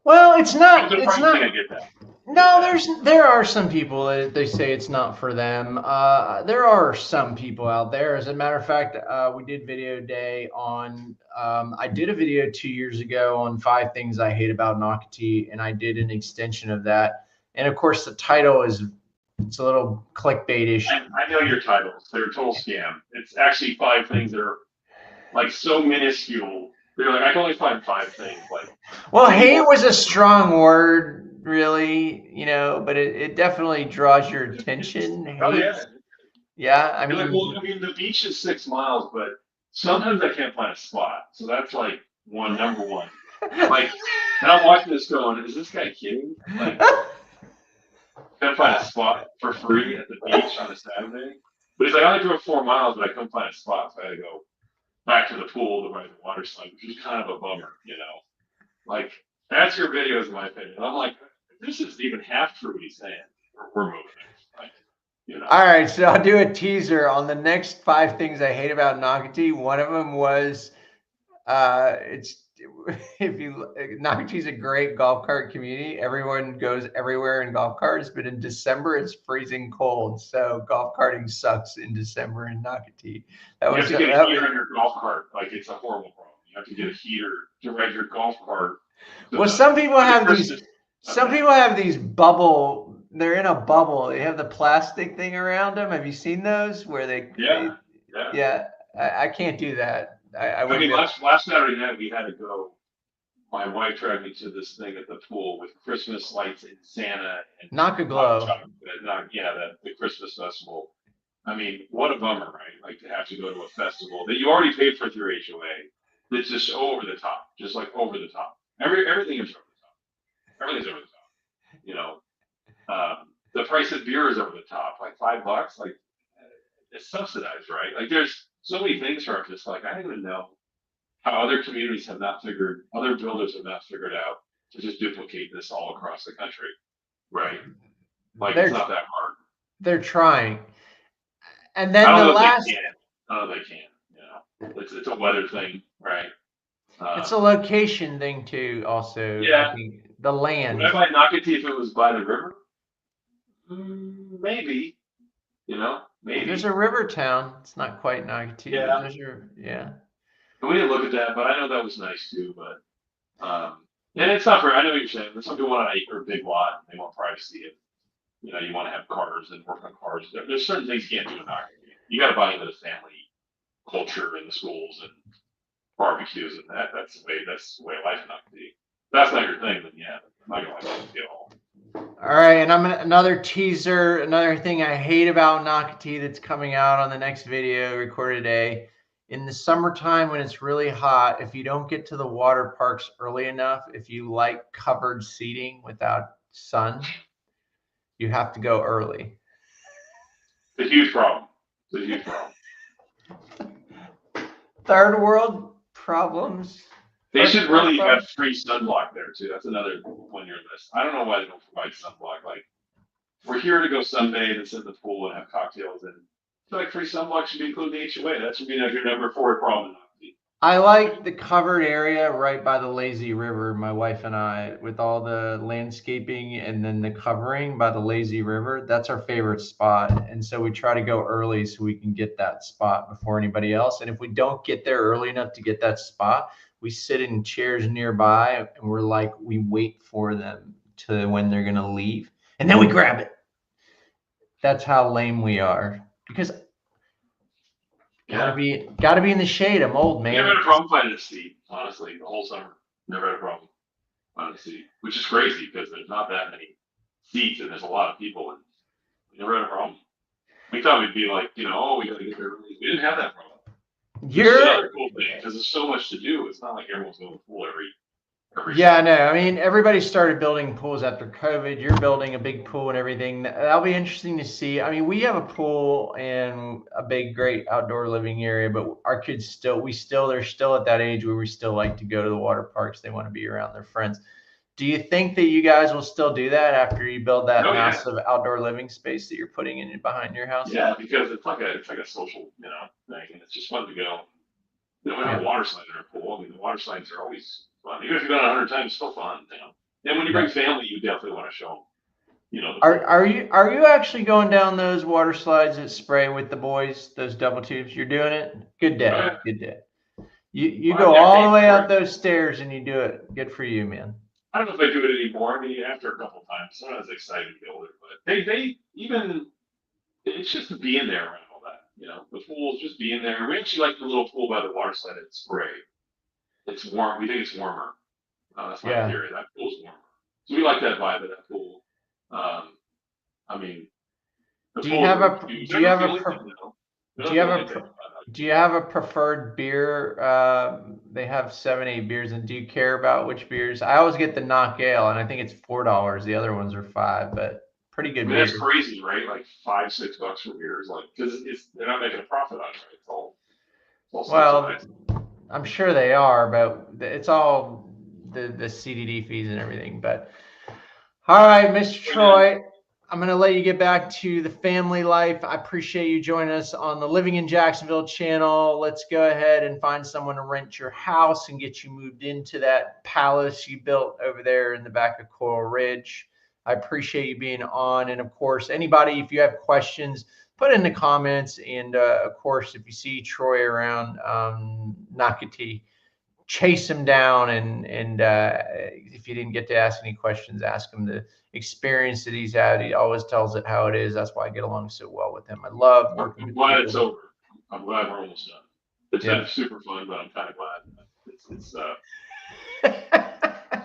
Well, it's not. It's not. I get that. No, there are some people that they say it's not for them. There are some people out there. As a matter of fact, we did video day on. I did a video 2 years ago on 5 things I hate about Nocatee, and I did an extension of that. And of course, the title it's a little clickbaitish. I know your titles. They're a total scam. It's actually 5 things that are like so minuscule. You're like, I can only find 5 things. Like, well, hate was a strong word, really, you know, but it definitely draws your attention. Oh yeah. Yeah, I mean, the beach is 6 miles, but sometimes I can't find a spot. So that's like number one. Like, and I'm watching this going, is this guy kidding? Like, can't find a spot for free at the beach on a Saturday. But he's like, I only drove 4 miles, but I couldn't find a spot, so I had to go back to the pool to ride the water slide, which is kind of a bummer, you know. Like, That's your videos, in my opinion. I'm like, this isn't even half true what he's saying. We're moving it, like, you know. All right, so I'll do a teaser on the next 5 things I hate about Nocatee. One of them was it's if you Nocatee's a great golf cart community. Everyone goes everywhere in golf carts, but in December it's freezing cold. So golf carting sucks in December in Nocatee. That You have was to get a heater in your golf cart. Like, it's a horrible problem. You have to get a heater to ride your golf cart well, some people to the have these. Christmas Some event. people have these bubble. They're in a bubble. They have the plastic thing around them. Have you seen those where Yeah, yeah. yeah. I can't do that. I I wouldn't mean, be able. last Saturday night we had to go. My wife dragged me to this thing at the pool with Christmas lights and Santa and Knock a hot glow. chocolate. Not, yeah, the Christmas festival. I mean, what a bummer, right? Like, to have to go to a festival that you already paid for through HOA. That's just over the top, just like over the top. Everything is over the top. Everything's over the top. You know, the price of beer is over the top, like $5. Like, it's subsidized, right? Like, there's so many things where I'm just like, I don't even know how other communities have not figured, other builders have not figured out to just duplicate this all across the country, right? Like, it's They're not that hard. they're trying. And I then don't the know if last, they can. I don't know if they can. You know, it's a weather thing, right? it's a Um, location thing too. Also, I yeah. think the Would I land. buy Nocatee if it was by the river? Maybe. You know, There's maybe. a river town. It's not quite Nagatee, but Yeah. there's your yeah. And we didn't look at that, but I know that was nice too. But and it's not for. I know what you're saying. But some people want an acre, big lot, and they want privacy. And, you know, you want to have cars and work on cars. There's certain things you can't do in Nocatee. You got to buy into the family culture in the schools and barbecues and that. That's the way of life in Nocatee. If that's not your thing, then yeah, I'm not gonna like Nocatee at all. All right, and another teaser, another thing I hate about Nocatee that's coming out on the next video recorded today. In the summertime when it's really hot, if you don't get to the water parks early enough, if you like covered seating without sun, you have to go early. It's a huge problem. It's a huge problem. Third world problems. They First should world really have problems. free sunblock there too. That's another one on your list. I don't know why they don't provide sunblock. Like, we're here to go sunbathe and sit in the pool and have cocktails, and I feel like free sunblock should be included in the HOA. That should be like your number 4 problem. I like the covered area right by the lazy river, my wife and I, with all the landscaping and then the covering by the lazy river. That's our favorite spot. And so we try to go early so we can get that spot before anybody else. And if we don't get there early enough to get that spot, we sit in chairs nearby and we're like, we wait for them to when they're going to leave. And then we grab it. That's how lame we are. Because Yeah, gotta be in the shade. I'm old, we never man. had a problem finding a seat. Honestly, the whole summer, never had a problem finding a seat, which is crazy because there's not that many seats and there's a lot of people, and we never had a problem. We thought we'd be like, you know, oh, we got to get there early. We didn't have that problem. Which is You're another cool thing because there's so much to do. It's not like everyone's going to the pool every Yeah, I summer. know. I mean, everybody started building pools after COVID. You're building a big pool and everything. That'll be interesting to see. I mean, we have a pool and a big, great outdoor living area, but our kids they're still at that age where we still like to go to the water parks. They want to be around their friends. Do you think that you guys will still do that after you build that Oh yeah, massive outdoor living space that you're putting in behind your house? yeah, because it's like a social, you know, thing, and it's just fun to go. You know, we don't have a Yeah. water slide in our pool. I mean, the water slides are always fun. Even if you've done it 100 times, it's still fun. You know, and when you bring Yeah. family, you definitely want to show them, you know, the Are pool. are you are you actually going down those water slides that spray with the boys, those double tubes? You're doing it? Good Oh day. yeah, Good day. You well, go I all the paid way for up it. those stairs and you do it. Good for you, man. I don't know if I do it anymore. I mean, after a couple times, I'm not as excited to get older, but they even it's just to be in there around all that. You know, the pool's just being there. We actually like the little pool by the water slide at Spray. It's warm. We think it's warmer. That's my Yeah. theory. That pool's warmer. So we like that vibe of that pool. Um, I mean, the Do you pool is have really a cute. do you Never have feel a anything, you know. We do don't you have feel a anything about do you have a preferred beer? They have 7, 8 beers, and do you care about which beers? I always get the Knock Ale, and I think it's $4. The other ones are 5, but pretty I good mean, that's beer. crazy, right? Like $5, $6 for beers, like because they're not making a profit on it. Right? It's all Well, subsidized. I'm sure they are, but it's all the CDD fees and everything. But all right, Mr. Troy, I'm going to let you get back to the family life. I appreciate you joining us on the Living in Jacksonville channel. Let's go ahead and find someone to rent your house and get you moved into that palace you built over there in the back of Coral Ridge. I appreciate you being on. And of course, anybody, if you have questions, put in the comments. And of course, if you see Troy around Nocatee, chase him down. And if you didn't get to ask any questions, ask him the experience that he's had. He always tells it how it is. That's why I get along so well with him. I love working with glad people. It's over. I'm glad we're almost done. It's been super fun, but I'm kind of glad it's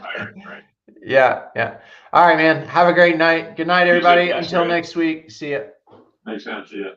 tiring, right? Yeah. All right, man. Have a great night. Good night, everybody. Until next week. See ya. Thanks, man. See ya.